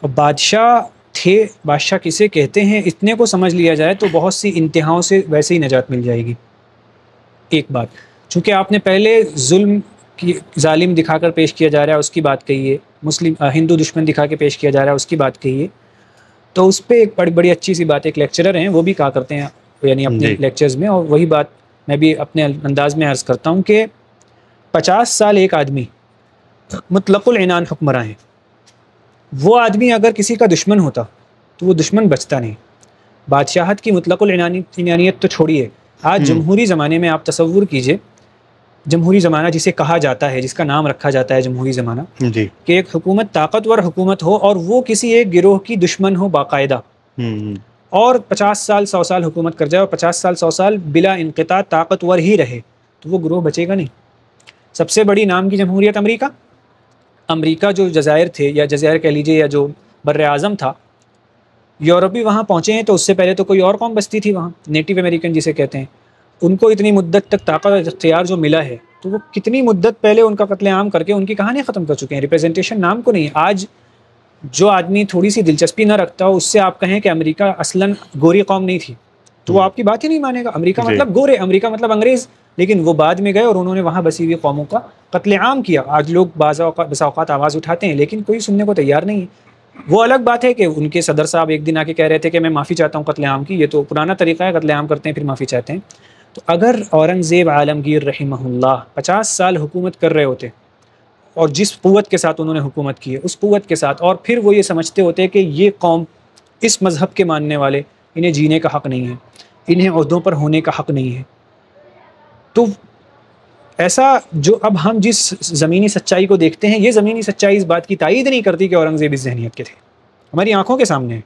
S2: اور بادشاہ کسے کہتے ہیں اتنے کو سمجھ لیا جائے تو بہت سی انتہاؤں سے ویسے ہی نجات مل جائے گی. ایک بات، چونکہ آپ نے پہلے ظلم کہ ظالم دکھا کر پیش کیا جا رہا ہے اس کی بات کہیے، مسلم ہندو دشمن دکھا کے پیش کیا جا رہا ہے اس کی بات کہیے. تو اس پہ ایک بڑی اچھی سی بات، ایک لیکچرر ہیں وہ بھی کہا کرتے ہیں یعنی اپنے
S1: جی
S2: لیکچرز میں، اور وہی بات میں بھی اپنے انداز میں عرض کرتا ہوں کہ 50 سال ایک آدمی مطلق العنان حکمراں ہے، وہ آدمی اگر کسی کا دشمن ہوتا تو وہ دشمن بچتا نہیں. بادشاہت کی مطلق العنانیت تو چھوڑیے، آج جمہوری زمانے میں آپ تصور کیجئے، جمہوری زمانہ جسے کہا جاتا ہے، جس کا نام رکھا جاتا ہے جمہوری زمانہ،
S1: جی
S2: کہ ایک حکومت طاقتور حکومت ہو اور وہ کسی ایک گروہ کی دشمن ہو باقاعدہ، اور 50 سال 100 سال حکومت کر جائے اور 50 سال 100 سال بلا انقطاع طاقتور ہی رہے، تو وہ گروہ بچے گا نہیں. سب سے بڑی نام کی جمہوریت امریکہ جو جزائر تھے، یا جزائر کہہ لیجیے، یا جو بر اعظم تھا، یورپی وہاں پہنچے ہیں تو اس سے پہلے تو کوئی اور قوم بستی تھی وہاں، نیٹو امریکن جسے کہتے ہیں. ان کو اتنی مدت تک طاقت اختیار جو ملا ہے، تو وہ کتنی مدت پہلے ان کا قتل عام کر کے ان کی کہانیاں ختم کر چکے ہیں. ریپرزنٹیشن نام کو نہیں. آج جو آدمی تھوڑی سی دلچسپی نہ رکھتا ہو، اس سے آپ کہیں کہ امریکہ اصلاً گوری قوم نہیں تھی، تو وہ آپ کی بات ہی نہیں مانے گا. امریکہ مطلب گورے، امریکہ مطلب انگریز. لیکن وہ بعد میں گئے اور انہوں نے وہاں بسی ہوئی قوموں کا قتل عام کیا. آج لوگ بسا اوقات آواز اٹھاتے ہیں لیکن کوئی سننے کو تیار نہیں ہے. وہ الگ بات ہے کہ ان کے صدر صاحب ایک دن آ کے کہہ رہے تھے کہ میں معافی چاہتا ہوں قتل عام کی. یہ تو پرانا طریقہ ہے، قتل عام کرتے ہیں پھر معافی چاہتے ہیں. تو اگر اورنگزیب عالمگیر رحمہ اللہ 50 سال حکومت کر رہے ہوتے، اور جس قوت کے ساتھ انہوں نے حکومت کی ہے اس قوت کے ساتھ، اور پھر وہ یہ سمجھتے ہوتے کہ یہ قوم، اس مذہب کے ماننے والے، انہیں جینے کا حق نہیں ہے، انہیں عہدوں پر ہونے کا حق نہیں ہے، تو ایسا جو اب ہم جس زمینی سچائی کو دیکھتے ہیں، یہ زمینی سچائی اس بات کی تائید نہیں کرتی کہ اورنگزیب اس ذہنیت کے تھے. ہماری آنکھوں کے سامنے ہے.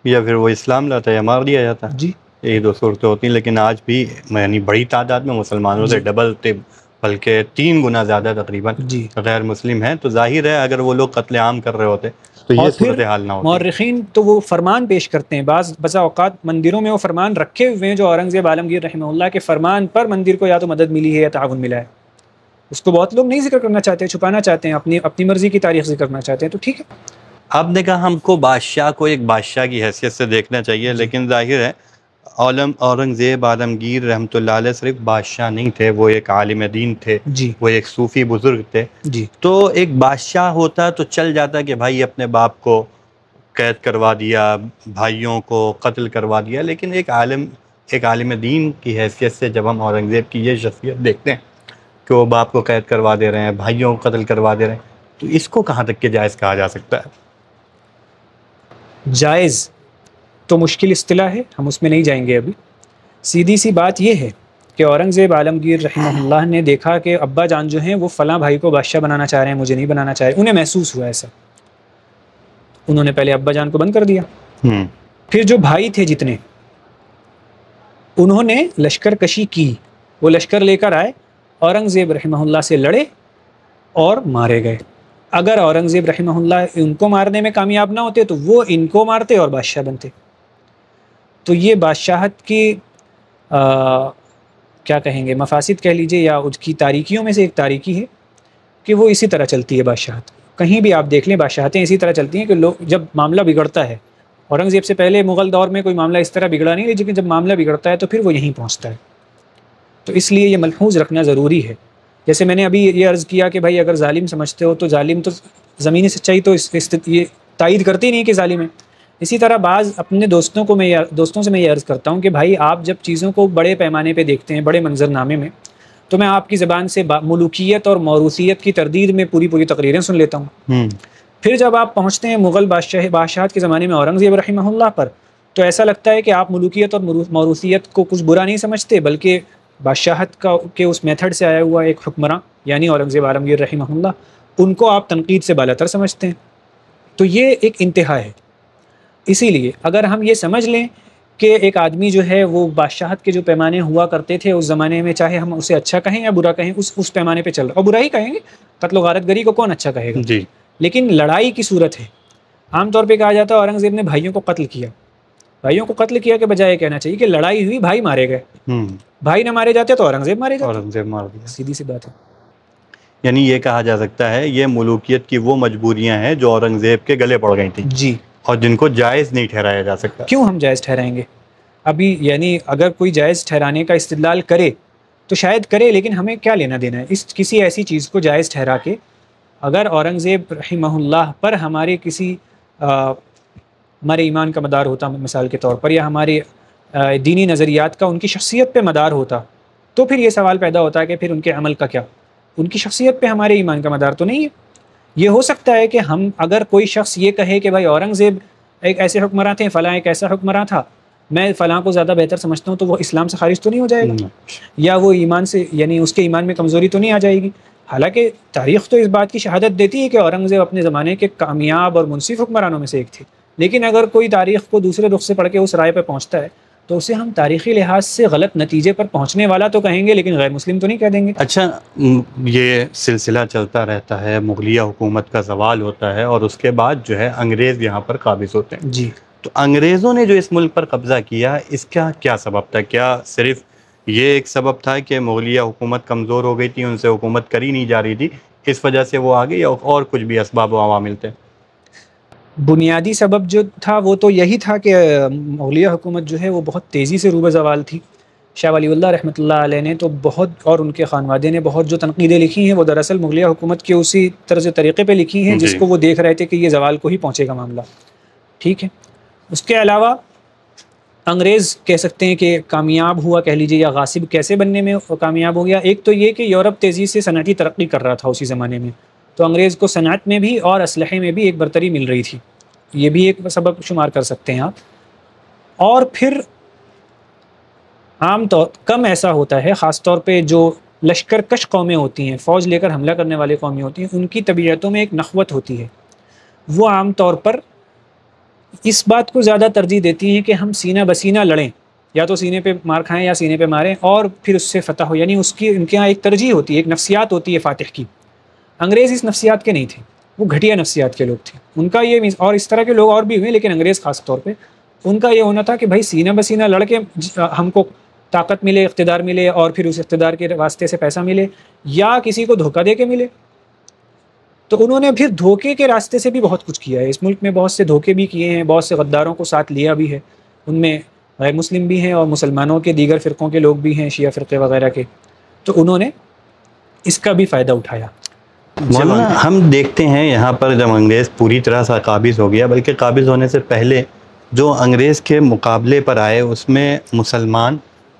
S1: یا پھر وہ اسلام لاتا ہے یا مار دیا جاتا.
S2: جی
S1: یہی دو صورتیں ہوتی ہیں. لیکن آج بھی یعنی بڑی تعداد میں مسلمانوں سے ڈبل بلکہ 3 گنا زیادہ تقریباً
S2: جی
S1: غیر مسلم ہیں. تو ظاہر ہے اگر وہ لوگ قتل عام کر رہے ہوتے تو یہ صورتحال نہ ہوتی.
S2: مورخین تو وہ فرمان پیش کرتے ہیں، بسا اوقات مندروں میں وہ فرمان رکھے ہوئے ہیں جو اورنگزیب عالمگیر رحمہ اللہ کے فرمان پر مندر کو یا تو مدد ملی ہے یا تعاون ملا ہے. اس کو بہت لوگ نہیں ذکر کرنا چاہتے، چھپانا چاہتے ہیں، اپنی مرضی کی تاریخ ذکر کرنا چاہتے ہیں. تو ٹھیک ہے،
S1: آپ نے کہا ہم کو بادشاہ کو ایک بادشاہ کی حیثیت سے دیکھنا چاہیے، لیکن ظاہر ہے اورنگزیب عالمگیر رحمۃ اللہ علیہ صرف بادشاہ نہیں تھے، وہ ایک عالم دین تھے،
S2: جی
S1: وہ ایک صوفی بزرگ تھے.
S2: جی
S1: تو ایک بادشاہ ہوتا تو چل جاتا کہ بھائی اپنے باپ کو قید کروا دیا، بھائیوں کو قتل کروا دیا، لیکن ایک عالم دین کی حیثیت سے جب ہم اورنگزیب کی یہ شخصیت دیکھتے ہیں کہ وہ باپ کو قید کروا دے رہے ہیں، بھائیوں کو قتل کروا دے رہے ہیں، تو اس کو کہاں تک کہ جائز کہا جا سکتا ہے؟
S2: جائز تو مشکل اصطلاح ہے، ہم اس میں نہیں جائیں گے ابھی. سیدھی سی بات یہ ہے کہ اورنگزیب عالمگیر رحمہ اللہ نے دیکھا کہ ابا جان جو ہیں وہ فلاں بھائی کو بادشاہ بنانا چاہ رہے ہیں، مجھے نہیں بنانا چاہ رہے. انہیں محسوس ہوا ایسا، انہوں نے پہلے ابا جان کو بند کر دیا. پھر جو بھائی تھے جتنے، انہوں نے لشکر کشی کی، وہ لشکر لے کر آئے، اورنگزیب رحمہ اللہ سے لڑے اور مارے گئے. اگر اورنگزیب رحمہ اللہ ان کو مارنے میں کامیاب نہ ہوتے تو وہ ان کو مارتے اور بادشاہ بنتے. تو یہ بادشاہت کی کیا کہیں گے، مفاسد کہہ لیجئے، یا اس کی تاریکیوں میں سے ایک تاریکی ہے کہ وہ اسی طرح چلتی ہے بادشاہت. کہیں بھی آپ دیکھ لیں بادشاہتیں اسی طرح چلتی ہیں کہ لوگ جب معاملہ بگڑتا ہے، اورنگزیب سے پہلے مغل دور میں کوئی معاملہ اس طرح بگڑا نہیں، لیکن جب معاملہ بگڑتا ہے تو پھر وہ یہیں پہنچتا ہے. تو اس لیے یہ ملحوظ رکھنا ضروری ہے. جیسے میں نے ابھی یہ عرض کیا کہ بھائی اگر ظالم سمجھتے ہو تو ظالم تو زمینی سچائی تو یہ تائید کرتی نہیں کہ ظالم ہے. اسی طرح بعض اپنے دوستوں سے میں یہ عرض کرتا ہوں کہ بھائی آپ جب چیزوں کو بڑے پیمانے پہ دیکھتے ہیں، بڑے منظر نامے میں، تو میں آپ کی زبان سے ملوکیت اور موروثیت کی تردید میں پوری تقریریں سن لیتا ہوں. پھر جب آپ پہنچتے ہیں مغل بادشاہت کے زمانے میں اورنگزیب رحمہ اللہ پر، تو ایسا لگتا ہے کہ آپ ملوکیت اور موروثیت کو کچھ برا نہیں سمجھتے، بلکہ بادشاہت کے اس میتھڈ سے آیا ہوا ایک حکمراں یعنی اورنگزیب عالمگیر رحمہ اللہ، ان کو آپ تنقید سے بالاتر سمجھتے ہیں. تو یہ ایک انتہا ہے. اسی لیے اگر ہم یہ سمجھ لیں کہ ایک آدمی جو ہے وہ بادشاہت کے جو پیمانے ہوا کرتے تھے اس زمانے میں، چاہے ہم اسے اچھا کہیں یا برا کہیں، اس پیمانے پہ چل رہا، اور برا ہی کہیں گے، قتل و غارت گری کو کون اچھا کہے گا.
S1: جی.
S2: لیکن لڑائی کی صورت ہے. عام طور پہ کہا جاتا ہے اورنگزیب نے بھائیوں کو قتل کیا. بھائیوں کو قتل کیا کے بجائے کہنا چاہیے کہ لڑائی ہوئی، بھائی مارے گئے. بھائی نہ مارے جاتے تو اورنگزیب مارے جاتے.
S1: اورنگزیب مار دیا.
S2: سیدھی سی بات ہے.
S1: یعنی یہ کہا جا سکتا ہے یہ ملوکیت کی وہ مجبوریاں ہیں جو اورنگزیب کے گلے پڑ گئی تھیں،
S2: جی،
S1: اور جن کو جائز نہیں ٹھہرایا جا سکتا.
S2: کیوں ہم جائز ٹھہرائیں گے؟ ابھی یعنی اگر کوئی جائز ٹھہرانے کا استدلال کرے تو شاید کرے، لیکن ہمیں کیا لینا دینا ہے اس کسی ایسی چیز کو جائز ٹھہرا کے؟ اگر اورنگزیب رحمہ اللہ پر ہمارے کسی ہمارے ایمان کا مدار ہوتا مثال کے طور پر، یا ہمارے دینی نظریات کا ان کی شخصیت پہ مدار ہوتا، تو پھر یہ سوال پیدا ہوتا ہے کہ پھر ان کے عمل کا کیا؟ ان کی شخصیت پہ ہمارے ایمان کا مدار تو نہیں ہے۔ یہ ہو سکتا ہے کہ ہم اگر کوئی شخص یہ کہے کہ بھائی اورنگزیب ایک ایسے حکمراں تھے، فلاں ایک ایسا حکمراں تھا، میں فلاں کو زیادہ بہتر سمجھتا ہوں، تو وہ اسلام سے خارج تو نہیں ہو جائے گا، یا وہ ایمان سے یعنی اس کے ایمان میں کمزوری تو نہیں آ جائے گی؟ حالانکہ تاریخ تو اس بات کی شہادت دیتی ہے کہ اورنگزیب اپنے زمانے کے کامیاب اور منصف حکمرانوں میں سے ایک تھے، لیکن اگر کوئی تاریخ کو دوسرے رخ سے پڑھ کے اس رائے پہ پہنچتا ہے تو اسے ہم تاریخی لحاظ سے غلط نتیجے پر پہنچنے والا تو کہیں گے، لیکن غیر مسلم تو نہیں کہہ دیں گے۔
S1: اچھا، یہ سلسلہ چلتا رہتا ہے، مغلیہ حکومت کا زوال ہوتا ہے اور اس کے بعد جو ہے انگریز یہاں پر قابض ہوتے ہیں۔
S2: جی،
S1: تو انگریزوں نے جو اس ملک پر قبضہ کیا، اس کا کیا سبب تھا؟ کیا صرف یہ ایک سبب تھا کہ مغلیہ حکومت کمزور ہو گئی تھی، ان سے حکومت کری نہیں جا رہی تھی، اس وجہ سے وہ آگے، یا اور کچھ بھی اسباب و عوامل تھے؟
S2: بنیادی سبب جو تھا وہ تو یہی تھا کہ مغلیہ حکومت جو ہے وہ بہت تیزی سے روبہ زوال تھی۔ شاہ ولی اللہ رحمۃ اللہ علیہ نے تو بہت، اور ان کے خانوادے نے بہت جو تنقیدیں لکھی ہیں وہ دراصل مغلیہ حکومت کے اسی طرز طریقے پہ لکھی ہیں جس کو وہ دیکھ رہے تھے کہ یہ زوال کو ہی پہنچے گا معاملہ، ٹھیک ہے۔ اس کے علاوہ انگریز کہہ سکتے ہیں کہ کامیاب ہوا کہہ لیجیے، یا غاصب کیسے بننے میں کامیاب ہو گیا؟ ایک تو یہ کہ یورپ تیزی سے صنعتی ترقی کر رہا تھا اسی زمانے میں، تو انگریز کو صنعت میں بھی اور اسلحے میں بھی ایک برتری مل رہی تھی، یہ بھی ایک سبب شمار کر سکتے ہیں آپ۔ اور پھر عام طور کم ایسا ہوتا ہے، خاص طور پہ جو لشکر کش قومیں ہوتی ہیں، فوج لے کر حملہ کرنے والے قومیں ہوتی ہیں، ان کی طبیعتوں میں ایک نخوت ہوتی ہے، وہ عام طور پر اس بات کو زیادہ ترجیح دیتی ہیں کہ ہم سینہ بسینہ لڑیں، یا تو سینے پہ مار کھائیں یا سینے پہ ماریں اور پھر اس سے فتح ہو، یعنی اس کی ان کے یہاں ایک ترجیح ہوتی ہے، ایک نفسیات ہوتی ہے فاتح کی۔ انگریز اس نفسیات کے نہیں تھے، وہ گھٹیا نفسیات کے لوگ تھے، ان کا یہ، اور اس طرح کے لوگ اور بھی ہوئے لیکن انگریز خاص طور پہ ان کا یہ ہونا تھا کہ بھائی سینہ بسینہ لڑ کے ہم کو طاقت ملے، اقتدار ملے، اور پھر اس اقتدار کے واسطے سے پیسہ ملے، یا کسی کو دھوکہ دے کے ملے۔ تو انہوں نے پھر دھوکے کے راستے سے بھی بہت کچھ کیا ہے، اس ملک میں بہت سے دھوکے بھی کیے ہیں، بہت سے غداروں کو ساتھ لیا بھی ہے، ان میں غیر مسلم بھی ہیں اور مسلمانوں کے دیگر فرقوں کے لوگ بھی ہیں، شیعہ فرقے وغیرہ کے، تو انہوں نے اس کا بھی فائدہ اٹھایا۔
S1: مولانا، ہم دیکھتے ہیں یہاں پر جب انگریز پوری طرح سے قابض ہو گیا، بلکہ قابض ہونے سے پہلے جو انگریز کے مقابلے پر آئے اس میں مسلمان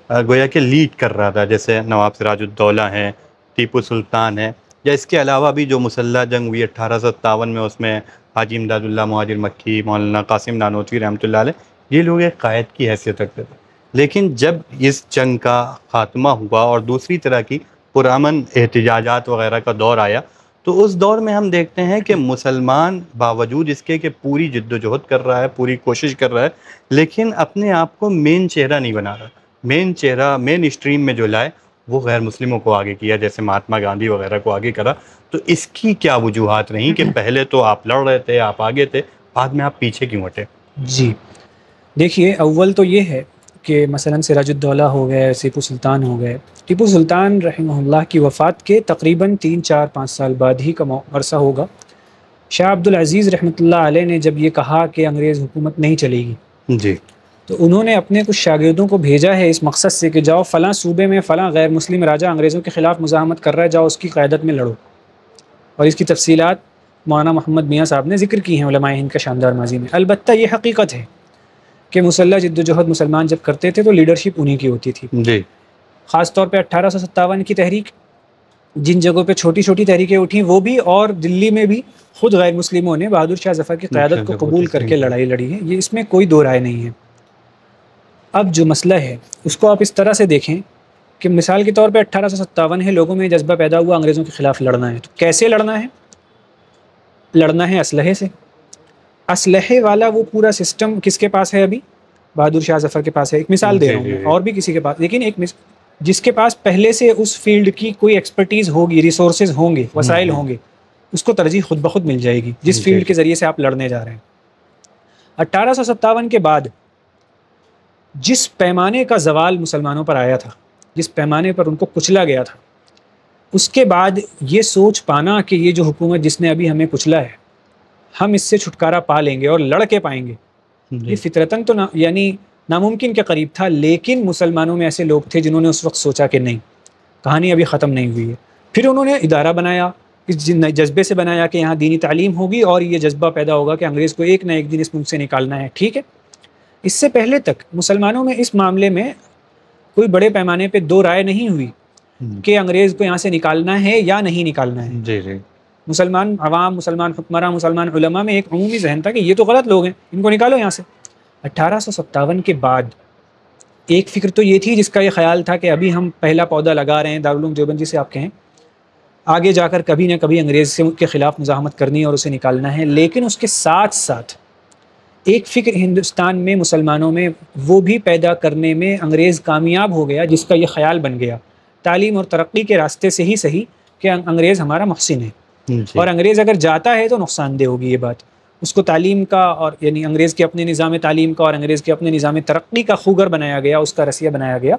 S1: گویا کہ لیڈ کر رہا تھا، جیسے نواب سراج الدولہ ہیں، ٹیپو سلطان ہیں، یا اس کے علاوہ بھی جو مسلح جنگ ہوئی 1857 میں، اس میں حاجی امداد اللہ مہاجر مکی، مولانا قاسم نانوتوی رحمۃ اللہ علیہ، یہ لوگ ایک قائد کی حیثیت رکھتے تھے۔ لیکن جب اس جنگ کا خاتمہ ہوا اور دوسری طرح کی پرامن احتجاجات وغیرہ کا دور آیا، تو اس دور میں ہم دیکھتے ہیں کہ مسلمان باوجود اس کے کہ پوری جد و جہد کر رہا ہے، پوری کوشش کر رہا ہے، لیکن اپنے آپ کو مین چہرہ نہیں بنا رہا۔ مین چہرہ، مین اسٹریم میں جو لائے وہ غیر مسلموں کو آگے کیا، جیسے مہاتما گاندھی وغیرہ کو آگے کرا۔ تو اس کی کیا وجوہات رہیں کہ پہلے تو آپ لڑ رہے تھے، آپ آگے تھے، بعد میں آپ پیچھے کیوں ہٹے؟
S2: جی دیکھیے، اول تو یہ ہے کہ مثلا سراج الدولہ ہو گئے، ٹیپو سلطان ہو گئے، ٹیپو سلطان رحمہ اللہ کی وفات کے تقریباً 3-4-5 سال بعد ہی کا عرصہ ہوگا، شاہ عبد العزیز رحمۃ اللہ علیہ نے جب یہ کہا کہ انگریز حکومت نہیں چلے گی،
S1: جی،
S2: تو انہوں نے اپنے کچھ شاگردوں کو بھیجا ہے اس مقصد سے کہ جاؤ فلاں صوبے میں فلاں غیر مسلم راجہ انگریزوں کے خلاف مزاحمت کر رہا ہے، جاؤ اس کی قیادت میں لڑو۔ اور اس کی تفصیلات مولانا محمد میاں صاحب نے ذکر کی ہیں علماء ہند کا شاندار ماضی میں۔ البتہ یہ حقیقت ہے کہ مسلح جد و جہد مسلمان جب کرتے تھے تو لیڈرشپ انہی کی ہوتی تھی،
S1: جی،
S2: خاص طور پہ 1857 کی تحریک، جن جگہوں پہ چھوٹی چھوٹی تحریکیں اٹھیں وہ بھی، اور دلی میں بھی خود غیر مسلموں نے بہادر شاہ ظفر کی قیادت کو قبول کر کے لڑائی لڑی ہے، یہ اس میں کوئی دو رائے نہیں ہے۔ اب جو مسئلہ ہے اس کو آپ اس طرح سے دیکھیں کہ مثال کے طور پہ 1857 ہے، لوگوں میں جذبہ پیدا ہوا انگریزوں کے خلاف لڑنا ہے، تو کیسے لڑنا ہے؟ لڑنا ہے اسلحے سے۔ اسلحے والا وہ پورا سسٹم کس کے پاس ہے؟ ابھی بہادر شاہ ظفر کے پاس ہے، ایک مثال دے رہا ہوں میں، اور بھی کسی کے پاس، لیکن ایک جس کے پاس پہلے سے اس فیلڈ کی کوئی ایکسپرٹیز ہوگی، ریسورسز ہوں گے، وسائل ہوں گے، اس کو ترجیح خود بخود مل جائے گی جس فیلڈ کے ذریعے سے آپ لڑنے جا رہے ہیں۔ 1857 کے بعد جس پیمانے کا زوال مسلمانوں پر آیا تھا، جس پیمانے پر ان کو کچلا گیا تھا، اس کے بعد یہ سوچ پانا کہ یہ جو حکومت جس نے ابھی ہمیں کچلا ہے، ہم اس سے چھٹکارا پا لیں گے اور لڑ کے پائیں گے، یہ فطرتاً تو یعنی ناممکن کے قریب تھا، لیکن مسلمانوں میں ایسے لوگ تھے جنہوں نے اس وقت سوچا کہ نہیں، کہانی ابھی ختم نہیں ہوئی ہے. پھر انہوں نے ادارہ بنایا، اس جذبے سے بنایا کہ یہاں دینی تعلیم ہوگی اور یہ جذبہ پیدا ہوگا کہ انگریز کو ایک نہ ایک دن اس ملک سے نکالنا ہے. ٹھیک ہے، اس سے پہلے تک مسلمانوں میں اس معاملے میں کوئی بڑے پیمانے پہ دو رائے نہیں ہوئی کہ انگریز کو یہاں سے نکالنا ہے یا نہیں نکالنا ہے.
S1: جی جی.
S2: مسلمان عوام، مسلمان حکمراں، مسلمان علماء میں ایک عمومی ذہن تھا کہ یہ تو غلط لوگ ہیں، ان کو نکالو یہاں سے. 1857 کے بعد ایک فکر تو یہ تھی جس کا یہ خیال تھا کہ ابھی ہم پہلا پودا لگا رہے ہیں، دارالعلوم دیوبند جسے آپ کہیں، آگے جا کر کبھی نہ کبھی انگریز کے خلاف مزاحمت کرنی ہے اور اسے نکالنا ہے. لیکن اس کے ساتھ ساتھ ایک فکر ہندوستان میں مسلمانوں میں وہ بھی پیدا کرنے میں انگریز کامیاب ہو گیا، جس کا یہ خیال بن گیا تعلیم اور ترقی کے راستے سے ہی صحیح کہ انگریز ہمارا محسن ہے، اور انگریز اگر جاتا ہے تو نقصان دہ ہوگی یہ بات. اس کو تعلیم کا اور یعنی انگریز کے اپنے نظام تعلیم کا اور انگریز کے اپنے نظام ترقی کا خوگر بنایا گیا، اس کا رسیہ بنایا گیا.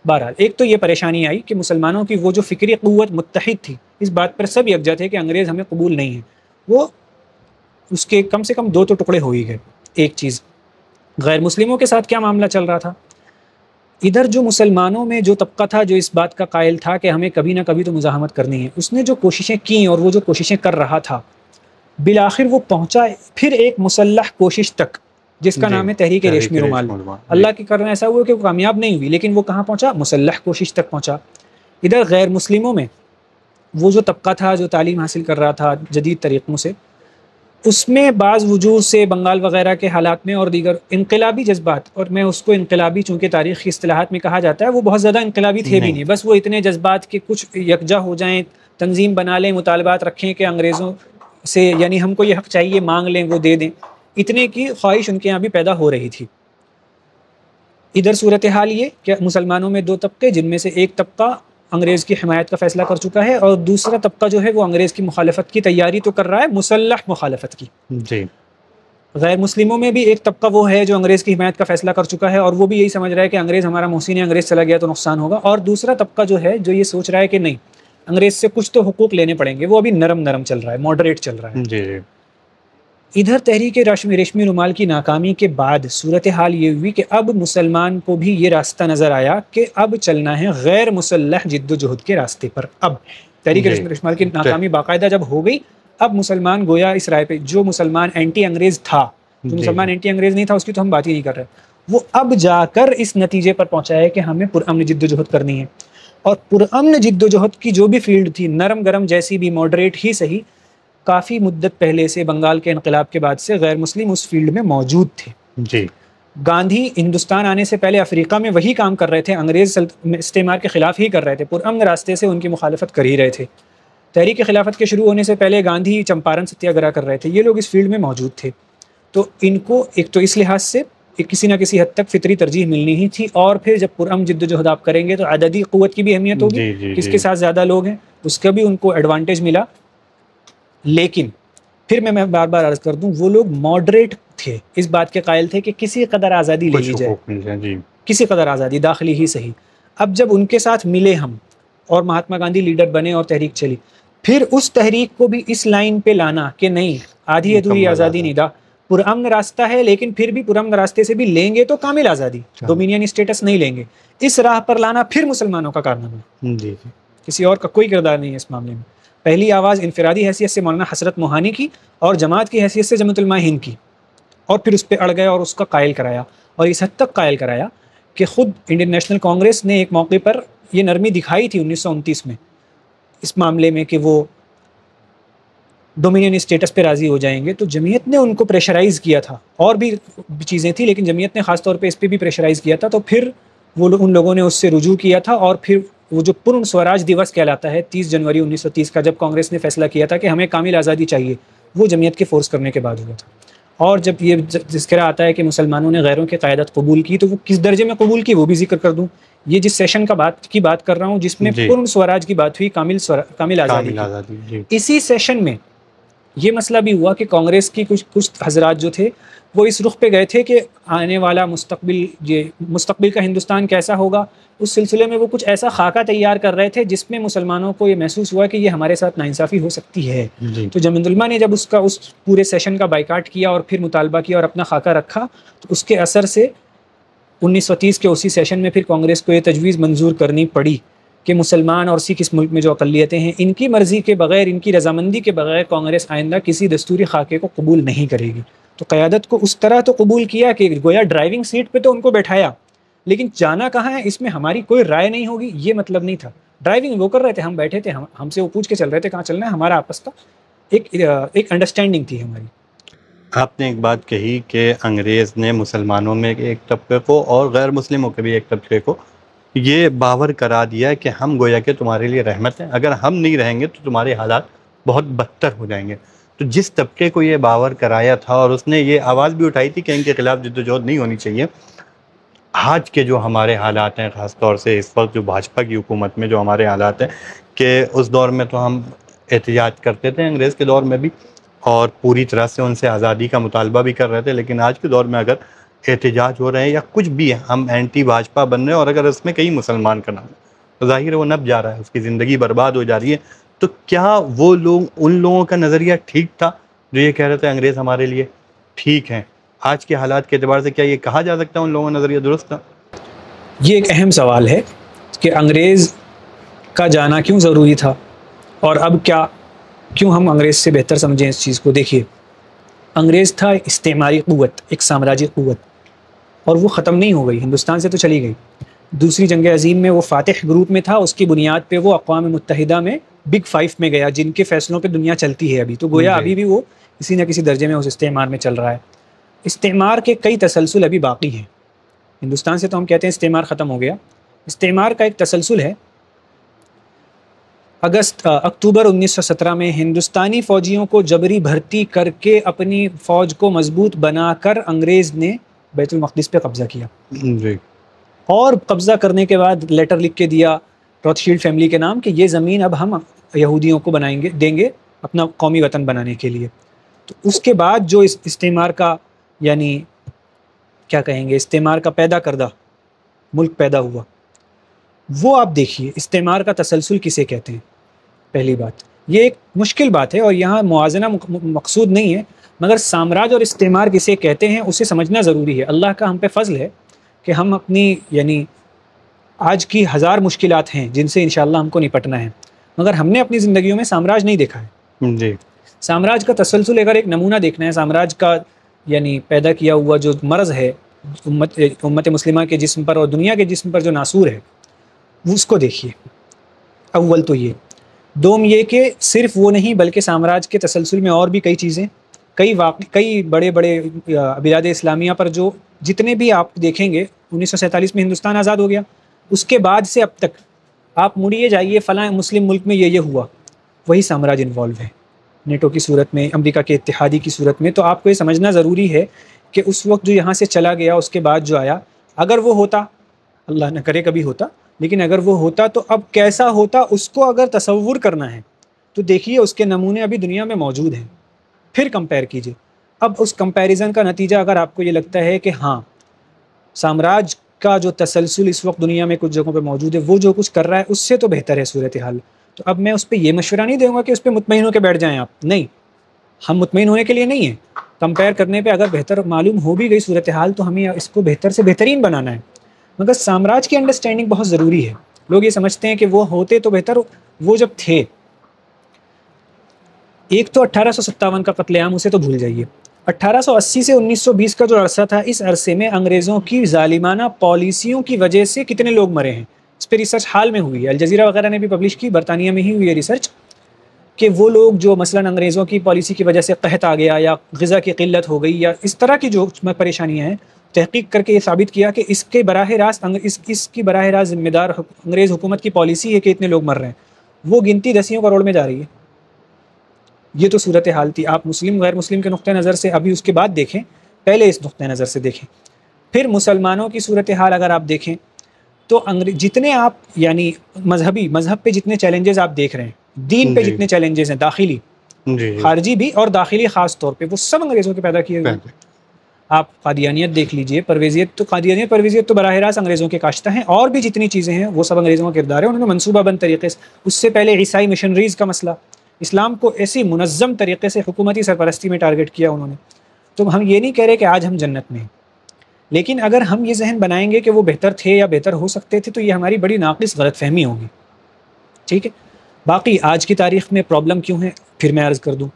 S2: بہرحال ایک تو یہ پریشانی آئی کہ مسلمانوں کی وہ جو فکری قوت متحد تھی، اس بات پر سب یکجا تھے کہ انگریز ہمیں قبول نہیں ہے. وہ اس کے کم سے کم دو تو ٹکڑے ہو ہی گئے. ایک چیز، غیر مسلموں کے ساتھ کیا معاملہ چل رہا تھا؟ ادھر جو مسلمانوں میں جو طبقہ تھا جو اس بات کا قائل تھا کہ ہمیں کبھی نہ کبھی تو مزاحمت کرنی ہے، اس نے جو کوششیں کیں اور وہ جو کوششیں کر رہا تھا، بالآخر وہ پہنچا پھر ایک مسلح کوشش تک جس کا نام ہے تحریک ریشمی رومال. اللہ کے کرنے ایسا ہوا کہ وہ کامیاب نہیں ہوئی، لیکن وہ کہاں پہنچا؟ مسلح کوشش تک پہنچا. ادھر غیر مسلموں میں وہ جو طبقہ تھا جو تعلیم حاصل کر رہا تھا جدید طریقوں سے، اس میں بعض وجوہ سے بنگال وغیرہ کے حالات میں اور دیگر انقلابی جذبات، اور میں اس کو انقلابی چونکہ تاریخ کی اصطلاحات میں کہا جاتا ہے، وہ بہت زیادہ انقلابی تھے بھی نہیں، بس وہ اتنے جذبات کے کچھ یکجا ہو جائیں، تنظیم بنا لیں، مطالبات رکھیں کہ انگریزوں سے یعنی ہم کو یہ حق چاہیے، مانگ لیں، وہ دے دیں، اتنے کی خواہش ان کے یہاں بھی پیدا ہو رہی تھی. ادھر صورتحال یہ کہ مسلمانوں میں دو طبقے، جن میں سے ایک طبقہ انگریز کی حمایت کا فیصلہ کر چکا ہے اور دوسرا طبقہ جو ہے وہ انگریز کی مخالفت کی تیاری تو کر رہا ہے، مسلح مخالفت کی.
S1: جی.
S2: غیر مسلموں میں بھی ایک طبقہ وہ ہے جو انگریز کی حمایت کا فیصلہ کر چکا ہے اور وہ بھی یہی سمجھ رہا ہے کہ انگریز ہمارا محسن ہے، انگریز چلا گیا تو نقصان ہوگا. اور دوسرا طبقہ جو ہے جو یہ سوچ رہا ہے کہ نہیں، انگریز سے کچھ تو حقوق لینے پڑیں گے، وہ ابھی نرم چل رہا ہے، ماڈریٹ چل رہا ہے.
S1: جی جی.
S2: ادھر تحریک ریشمی رومال کی ناکامی کے بعد صورتحال یہ ہوئی کہ اب مسلمان کو بھی یہ راستہ نظر آیا کہ اب چلنا ہے غیر مسلح جد و جہد کے راستے پر. اب تحریک ریشمی رومال کی ناکامی باقاعدہ جب ہو گئی، اب مسلمان گویا اس رائے پہ، جو مسلمان اینٹی انگریز تھا، جو مسلمان اینٹی انگریز نہیں تھا اس کی تو ہم بات ہی نہیں کر رہے، وہ اب جا کر اس نتیجے پر پہنچا ہے کہ ہمیں پرامن جد و جہد کرنی ہے. اور پرامن جد و جہد کی جو بھی فیلڈ تھی، نرم گرم جیسی بھی، ماڈریٹ ہی صحیح، کافی مدت پہلے سے بنگال کے انقلاب کے بعد سے غیر مسلم اس فیلڈ میں موجود تھے.
S1: جی.
S2: گاندھی ہندوستان آنے سے پہلے افریقہ میں وہی کام کر رہے تھے، انگریز استعمار کے خلاف ہی کر رہے تھے، پرامن راستے سے ان کی مخالفت کر ہی رہے تھے. تحریک خلافت کے شروع ہونے سے پہلے گاندھی چمپارن ستیہ گرہ کر رہے تھے. یہ لوگ اس فیلڈ میں موجود تھے، تو ان کو ایک تو اس لحاظ سے کسی نہ کسی حد تک فطری ترجیح ملنی ہی تھی. اور پھر جب پرامن جد و جہد آپ کریں گے تو عددی قوت کی بھی اہمیت ہوگی، کس کے ساتھ زیادہ لوگ ہیں اس کا بھی ان کو ایڈوانٹیج ملا. لیکن پھر میں بار بار عرض کر دوں، وہ لوگ ماڈریٹ تھے، اس بات کے قائل تھے کہ کسی قدر آزادی لے لی جائے، کسی قدر آزادی داخلی ہی صحیح. اب جب ان کے ساتھ ملے ہم اور مہاتما گاندھی لیڈر بنے اور تحریک چلی، پھر اس تحریک کو بھی اس لائن پہ لانا کہ نہیں، آدھی ادھوری آزادی نہیں دا، پرامن راستہ ہے، لیکن پھر بھی پرامن راستے سے بھی لیں گے تو کامل آزادی، ڈومینین اسٹیٹس نہیں لیں گے، اس راہ پر لانا پھر مسلمانوں کا کارنامہ، کسی اور کا کوئی کردار نہیں ہے اس معاملے میں. پہلی آواز انفرادی حیثیت سے مولانا حسرت موہانی کی اور جماعت کی حیثیت سے جمعیت علماء ہند کی، اور پھر اس پہ اڑ گئے اور اس کا قائل کرایا، اور اس حد تک قائل کرایا کہ خود انڈین نیشنل کانگریس نے ایک موقع پر یہ نرمی دکھائی تھی 1929 میں اس معاملے میں کہ وہ ڈومینین اسٹیٹس پہ راضی ہو جائیں گے، تو جمعیت نے ان کو پریشرائز کیا تھا. اور بھی چیزیں تھیں لیکن جمعیت نے خاص طور پہ اس پہ بھی پریشرائز کیا تھا. تو پھر وہ ان لوگوں نے اس سے رجوع کیا تھا، اور پھر وہ جو پورن سوراج دیوس کہلاتا ہے 30 جنوری 1930 کا، جب کانگریس نے فیصلہ کیا تھا کہ ہمیں کامل آزادی چاہیے، وہ جمعیت کے فورس کرنے کے بعد ہوا تھا. اور جب یہ تذکرہ آتا ہے کہ مسلمانوں نے غیروں کی قیادت قبول کی، تو وہ کس درجے میں قبول کی وہ بھی ذکر کر دوں. یہ جس سیشن کی بات کر رہا ہوں جس میں پورن سوراج کی بات ہوئی، کامل آزادی، اسی سیشن میں یہ مسئلہ بھی ہوا کہ کانگریس کی کچھ حضرات جو تھے وہ اس رخ پہ گئے تھے کہ آنے والا مستقبل کا ہندوستان کیسا ہوگا، اس سلسلے میں وہ کچھ ایسا خاکہ تیار کر رہے تھے جس میں مسلمانوں کو یہ محسوس ہوا کہ یہ ہمارے ساتھ ناانصافی ہو سکتی ہے. تو جمعیت علماء نے جب اس پورے سیشن کا بائیکاٹ کیا اور پھر مطالبہ کیا اور اپنا خاکہ رکھا، تو اس کے اثر سے 1930 کے اسی سیشن میں پھر کانگریس کو یہ تجویز منظور کرنی پڑی کہ مسلمان اور سکھ اس ملک میں جو اقلیتیں ہیں، ان کی مرضی کے بغیر، ان کی رضامندی کے بغیر کانگریس آئندہ کسی دستوری خاکے کو قبول نہیں کرے گی۔ تو قیادت کو اس طرح تو قبول کیا کہ گویا ڈرائیونگ سیٹ پہ تو ان کو بیٹھایا، لیکن جانا کہاں ہے اس میں ہماری کوئی رائے نہیں ہوگی، یہ مطلب نہیں تھا۔ ڈرائیونگ وہ کر رہے تھے، ہم بیٹھے تھے، ہم سے وہ پوچھ کے چل رہے تھے کہاں چلنا ہے، ہمارا آپس کا ایک انڈرسٹینڈنگ تھی ہماری۔
S1: آپ نے ایک بات کہی کہ انگریز نے مسلمانوں میں ایک طبقے کو اور غیر مسلموں کے بھی ایک طبقے کو یہ باور کرا دیا کہ ہم گویا کہ تمہارے لیے رحمت ہیں، اگر ہم نہیں رہیں گے تو تمہارے حالات بہت بدتر ہو جائیں گے۔ تو جس طبقے کو یہ باور کرایا تھا اور اس نے یہ آواز بھی اٹھائی تھی کہ ان کے خلاف جدوجہد نہیں ہونی چاہیے، آج کے جو ہمارے حالات ہیں، خاص طور سے اس وقت جو بھاجپا کی حکومت میں جو ہمارے حالات ہیں، کہ اس دور میں تو ہم احتجاج کرتے تھے، انگریز کے دور میں بھی، اور پوری طرح سے ان سے آزادی کا مطالبہ بھی کر رہے تھے، لیکن آج کے دور میں اگر احتجاج ہو رہے ہیں یا کچھ بھی ہے، ہم اینٹی بھاجپا بن رہے ہیں، اور اگر اس میں کئی مسلمان کا نام ہے تو ظاہر ہے وہ نب جا رہا ہے، اس کی زندگی برباد ہو جا رہی ہے۔ تو کیا وہ لوگ، ان لوگوں کا نظریہ ٹھیک تھا جو یہ کہہ رہے تھے انگریز ہمارے لیے ٹھیک ہیں؟ آج کے حالات کے اعتبار سے کیا یہ کہا جا سکتا ہے ان لوگوں کا نظریہ درست تھا؟
S2: یہ ایک اہم سوال ہے کہ انگریز کا جانا کیوں ضروری تھا، اور اب کیوں ہم انگریز سے بہتر سمجھیں اس چیز کو۔ دیکھیے، انگریز تھا ایک استعماری قوت، ایک سامراجی قوت، اور وہ ختم نہیں ہو گئی، ہندوستان سے تو چلی گئی۔ دوسری جنگ عظیم میں وہ فاتح گروپ میں تھا، اس کی بنیاد پہ وہ اقوام متحدہ میں بگ فائیو میں گیا، جن کے فیصلوں پہ دنیا چلتی ہے ابھی، تو گویا ابھی بھی وہ کسی نہ کسی درجے میں اس استعمار میں چل رہا ہے۔ استعمار کے کئی تسلسل ابھی باقی ہیں۔ ہندوستان سے تو ہم کہتے ہیں استعمار ختم ہو گیا، استعمار کا ایک تسلسل ہے۔ اکتوبر 1917 میں ہندوستانی فوجیوں کو جبری بھرتی کر کے اپنی فوج کو مضبوط بنا کر انگریز نے بیت المقدس پہ قبضہ کیا، اور قبضہ کرنے کے بعد لیٹر لکھ کے دیا روتھشیلڈ فیملی کے نام کہ یہ زمین اب ہم یہودیوں کو دیں گے اپنا قومی وطن بنانے کے لیے۔ تو اس کے بعد جو اس استعمار کا، یعنی کیا کہیں گے، استعمار کا پیدا کردہ ملک پیدا ہوا، وہ آپ دیکھیے استعمار کا تسلسل کسے کہتے ہیں۔ پہلی بات یہ ایک مشکل بات ہے، اور یہاں موازنہ مقصود نہیں ہے، مگر سامراج اور استعمار کسے کہتے ہیں اسے سمجھنا ضروری ہے۔ اللہ کا ہم پہ فضل ہے کہ ہم اپنی، یعنی آج کی ہزار مشکلات ہیں جن سے انشاءاللہ ہم کو نپٹنا ہے، مگر ہم نے اپنی زندگیوں میں سامراج نہیں دیکھا ہے۔ سامراج کا تسلسل اگر ایک نمونہ دیکھنا ہے، سامراج کا یعنی پیدا کیا ہوا جو مرض ہے امت مسلمہ کے جسم پر اور دنیا کے جسم پر جو ناسور ہے، اس کو دیکھیے۔ اول تو یہ، دوم یہ کہ صرف وہ نہیں بلکہ سامراج کے تسلسل میں اور بھی کئی چیزیں، کئی بڑے بڑے بلاد اسلامیہ پر جو جتنے بھی آپ دیکھیں گے، 1947 میں ہندوستان آزاد ہو گیا، اس کے بعد سے اب تک آپ مڑیے جائیے فلاں مسلم ملک میں یہ ہوا، وہی سامراج انوالو ہے، نیٹو کی صورت میں، امریکہ کے اتحادی کی صورت میں۔ تو آپ کو یہ سمجھنا ضروری ہے کہ اس وقت جو یہاں سے چلا گیا، اس کے بعد جو آیا، اگر وہ ہوتا، اللہ نہ کرے کبھی ہوتا، لیکن اگر وہ ہوتا تو اب کیسا ہوتا، اس کو اگر تصور کرنا ہے تو دیکھیے اس کے نمونے ابھی دنیا میں موجود ہیں، پھر کمپیئر کیجئے۔ اب اس کمپیریزن کا نتیجہ اگر آپ کو یہ لگتا ہے کہ ہاں سامراج کا جو تسلسل اس وقت دنیا میں کچھ جگہوں پہ موجود ہے، وہ جو کچھ کر رہا ہے اس سے تو بہتر ہے صورتحال، تو اب میں اس پہ یہ مشورہ نہیں دوں گا کہ اس پہ مطمئن ہو کے بیٹھ جائیں آپ، نہیں، ہم مطمئن ہونے کے لیے نہیں ہیں، کمپیئر کرنے پہ اگر بہتر معلوم ہو بھی گئی صورتحال تو ہمیں اس کو بہتر سے بہترین بنانا ہے۔ مگر سامراج کی انڈرسٹینڈنگ بہت ضروری ہے۔ لوگ یہ سمجھتے ہیں کہ وہ ہوتے تو بہتر، وہ جب تھے، ایک تو 1857 کا قتل عام، اسے تو بھول جائیے۔ 1880 سے 1920 کا جو عرصہ تھا، اس عرصے میں انگریزوں کی ظالمانہ پالیسیوں کی وجہ سے کتنے لوگ مرے ہیں، اس پہ ریسرچ حال میں ہوئی ہے، الجزیرہ وغیرہ نے بھی پبلش کی، برطانیہ میں ہی ہوئی ہے ریسرچ، کہ وہ لوگ جو مثلا انگریزوں کی پالیسی کی وجہ سے قحط آ گیا یا غذا کی قلت ہو گئی یا اس طرح کی جو پریشانیاں ہیں، تحقیق کر کے یہ ثابت کیا کہ اس کے براہ راست اس کی براہ راست ذمہ دار انگریز حکومت کی پالیسی ہے کہ اتنے لوگ مر رہے ہیں، وہ گنتی دسیوں کروڑ میں جا رہی ہے۔ یہ تو صورتحال تھی۔ آپ مسلم غیر مسلم کے نقطہ نظر سے ابھی اس کے بعد دیکھیں، پہلے اس نقطہ نظر سے دیکھیں، پھر مسلمانوں کی صورتحال اگر آپ دیکھیں تو جتنے آپ یعنی مذہب پہ جتنے چیلنجز آپ دیکھ رہے ہیں، دین پہ جتنے چیلنجز ہیں، داخلی خارجی بھی اور داخلی خاص طور پہ، وہ سب انگریزوں کے پیدا کیے ہوئے ہیں۔ آپ قادیانیت دیکھ لیجئے، پرویزیت تو براہ راست انگریزوں کے کاشتہ ہیں، اور بھی جتنی چیزیں ہیں وہ سب انگریزوں کا کردار ہے، انہوں نے منصوبہ بند طریقے سے، اس سے پہلے عیسائی مشنریز کا مسئلہ، اسلام کو ایسی منظم طریقے سے حکومتی سرپرستی میں ٹارگٹ کیا انہوں نے۔ تو ہم یہ نہیں کہہ رہے کہ آج ہم جنت میں ہیں، لیکن اگر ہم یہ ذہن بنائیں گے کہ وہ بہتر تھے یا بہتر ہو سکتے تھے تو یہ ہماری بڑی ناقص غلط فہمی ہوگی۔ ٹھیک ہے. باقی آج کی تاریخ میں پرابلم کیوں ہے پھر میں عرض کر دوں.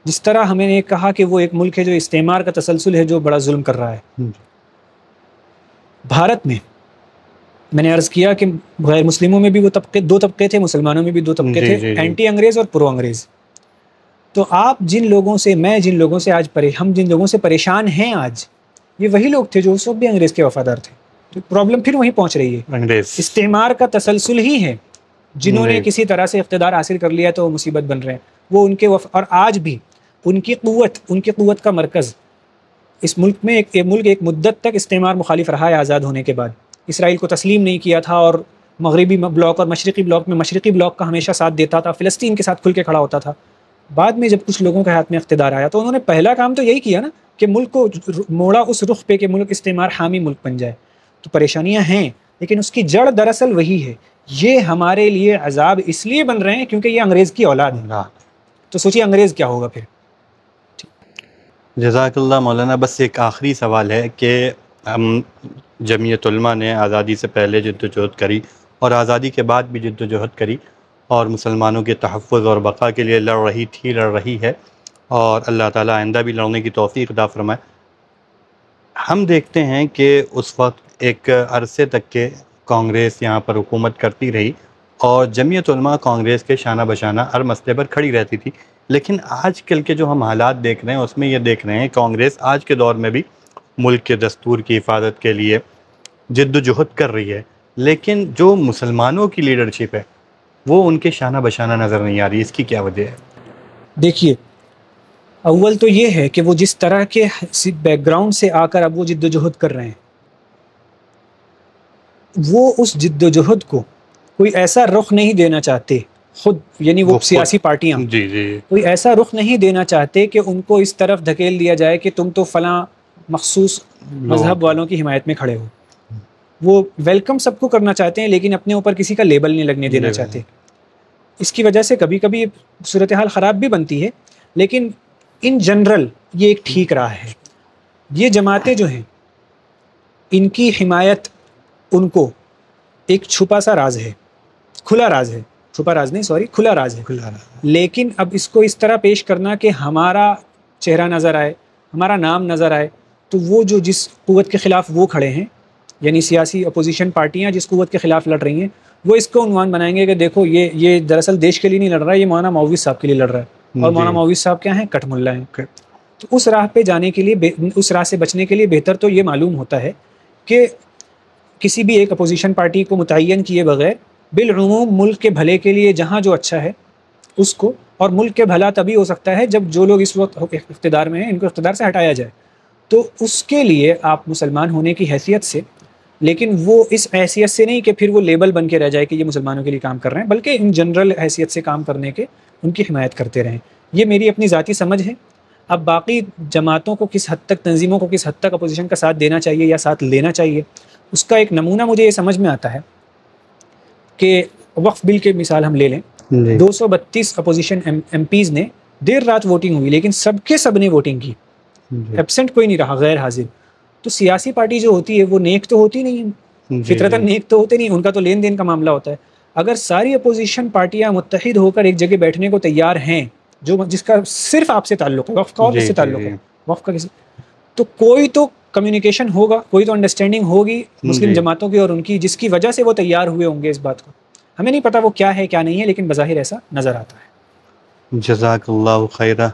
S2: جس طرح ہمیں نے کہا کہ وہ ایک ملک ہے جو استعمار کا تسلسل ہے جو بڑا ظلم کر رہا ہے. بھارت میں نے عرض کیا کہ غیر مسلموں میں بھی وہ دو طبقے تھے، مسلمانوں میں بھی دو طبقے تھے، اینٹی انگریز اور پرو انگریز. تو آپ جن لوگوں سے، میں جن لوگوں سے آج ہم جن لوگوں سے پریشان ہیں آج، یہ وہی لوگ تھے جو اس وقت بھی انگریز کے وفادار تھے. تو پرابلم پھر وہیں پہنچ رہی ہے. استعمار کا تسلسل ہی ہے. جنہوں نے کسی طرح سے اقتدار حاصل کر لیا تو وہ مصیبت بن رہے ہیں. وہ ان کے اور آج بھی ان کی قوت کا مرکز اس ملک میں ایک مدت تک استعمار مخالف رہا ہے. آزاد ہونے کے بعد اسرائیل کو تسلیم نہیں کیا تھا اور مغربی بلاک اور مشرقی بلاک کا ہمیشہ ساتھ دیتا تھا، فلسطین کے ساتھ کھل کے کھڑا ہوتا تھا. بعد میں جب کچھ لوگوں کے ہاتھ میں اقتدار آیا تو انہوں نے پہلا کام تو یہی کیا نا کہ ملک کو موڑا اس رخ پہ کہ ملک استعمار حامی ملک بن جائے. تو پریشانیاں ہیں لیکن اس کی جڑ دراصل وہی ہے. یہ ہمارے لیے عذاب اس لیے بن رہے ہیں کیونکہ یہ انگریز کی اولاد ہے. تو سوچیے انگریز کیا ہوگا پھر.
S1: جزاک اللہ مولانا. بس ایک آخری سوال ہے کہ جمعیت علماء نے آزادی سے پہلے جد و جہد کری اور آزادی کے بعد بھی جد و جہد کری اور مسلمانوں کے تحفظ اور بقا کے لیے لڑ رہی ہے اور اللہ تعالیٰ آئندہ بھی لڑنے کی توفیق عطا فرمائے. ہم دیکھتے ہیں کہ اس وقت ایک عرصے تک کے کانگریس یہاں پر حکومت کرتی رہی اور جمعیت علماء کانگریس کے شانہ بشانہ ہر مسئلے پر کھڑی رہتی تھی. لیکن آج کل کے جو ہم حالات دیکھ رہے ہیں اس میں یہ دیکھ رہے ہیں کانگریس آج کے دور میں بھی ملک کے دستور کی حفاظت کے لیے جد و جہد کر رہی ہے، لیکن جو مسلمانوں کی لیڈرشپ ہے وہ ان کے شانہ بشانہ نظر نہیں آ رہی. اس کی کیا وجہ ہے؟
S2: دیکھیے، اول تو یہ ہے کہ وہ جس طرح کے بیک گراؤنڈ سے آ کر اب وہ جد و جہد کر رہے ہیں، وہ اس جد و جہد کو کوئی ایسا رخ نہیں دینا چاہتے خود، یعنی وہ سیاسی پارٹیاں کوئی ایسا رخ نہیں دینا چاہتے کہ ان کو اس طرف دھکیل دیا جائے کہ تم تو فلاں مخصوص مذہب والوں کی حمایت میں کھڑے ہو. وہ ویلکم سب کو کرنا چاہتے ہیں لیکن اپنے اوپر کسی کا لیبل نہیں لگنے دینا چاہتے. اس کی وجہ سے کبھی کبھی صورتحال خراب بھی بنتی ہے، لیکن ان جنرل یہ ایک ٹھیک راہ ہے. یہ جماعتیں جو ہیں ان کی حمایت ان کو ایک چھپا سا راز ہے، کھلا راز ہے، چھپا راز نہیں سوری کھلا راز ہے. لیکن اب اس کو اس طرح پیش کرنا کہ ہمارا چہرہ نظر آئے، ہمارا نام نظر آئے، تو وہ جو جس قوت کے خلاف وہ کھڑے ہیں، یعنی سیاسی اپوزیشن پارٹیاں جس قوت کے خلاف لڑ رہی ہیں، وہ اس کو عنوان بنائیں گے کہ دیکھو یہ دراصل دیش کے لیے نہیں لڑ رہا ہے، یہ مولانا معوذ صاحب کے لیے لڑ رہا ہے. اور مولانا معوذ صاحب کیا ہیں؟ کٹ ملا ہیں. تو اس راہ پہ جانے کے لیے، اس راہ سے بچنے کے لیے بہتر تو یہ معلوم ہوتا ہے کہ کسی بھی ایک اپوزیشن پارٹی کو متعین کیے بغیر بالعموم ملک کے بھلے کے لیے جہاں جو اچھا ہے اس کو، اور ملک کے بھلا تبھی ہو سکتا ہے جب جو لوگ اس وقت اقتدار میں ہیں ان کو اقتدار سے ہٹایا جائے. تو اس کے لیے آپ مسلمان ہونے کی حیثیت سے، لیکن وہ اس حیثیت سے نہیں کہ پھر وہ لیبل بن کے رہ جائے کہ یہ مسلمانوں کے لیے کام کر رہے ہیں، بلکہ ان جنرل حیثیت سے کام کرنے کے ان کی حمایت کرتے رہیں. یہ میری اپنی ذاتی سمجھ ہے. اب باقی جماعتوں کو کس حد تک، تنظیموں کو کس حد تک اپوزیشن کا ساتھ دینا چاہیے یا ساتھ لینا چاہیے، اس کا ایک نمونہ مجھے یہ سمجھ میں آتا ہے کہ وقف بل کے مثال ہم لے لیں. 232 اپوزیشن ایم پیز نے دیر رات ووٹنگ ہوئی لیکن سب کے سب نے ووٹنگ کی، ایبسنٹ کوئی نہیں رہا، غیر حاضر. تو سیاسی پارٹی جو ہوتی ہے وہ نیک تو ہوتی نہیں ہے، فطرتاً نیک تو ہوتے نہیں، ان کا تو لین دین کا معاملہ ہوتا ہے. اگر ساری اپوزیشن پارٹیاں متحد ہو کر ایک جگہ بیٹھنے کو تیار ہیں، جس کا صرف آپ سے تعلق ہے، وقف کا اور کس سے تعلق ہے، وقف کا کسی، تو کوئی تو کمیونیکیشن ہوگا، کوئی تو انڈرسٹینڈنگ ہوگی مسلم جماعتوں کی اور ان کی، جس کی وجہ سے وہ تیار ہوئے ہوں گے اس بات کو. ہمیں نہیں پتہ وہ کیا ہے کیا نہیں ہے، لیکن بظاہر ایسا نظر آتا ہے.
S1: جزاک اللہ خیرہ.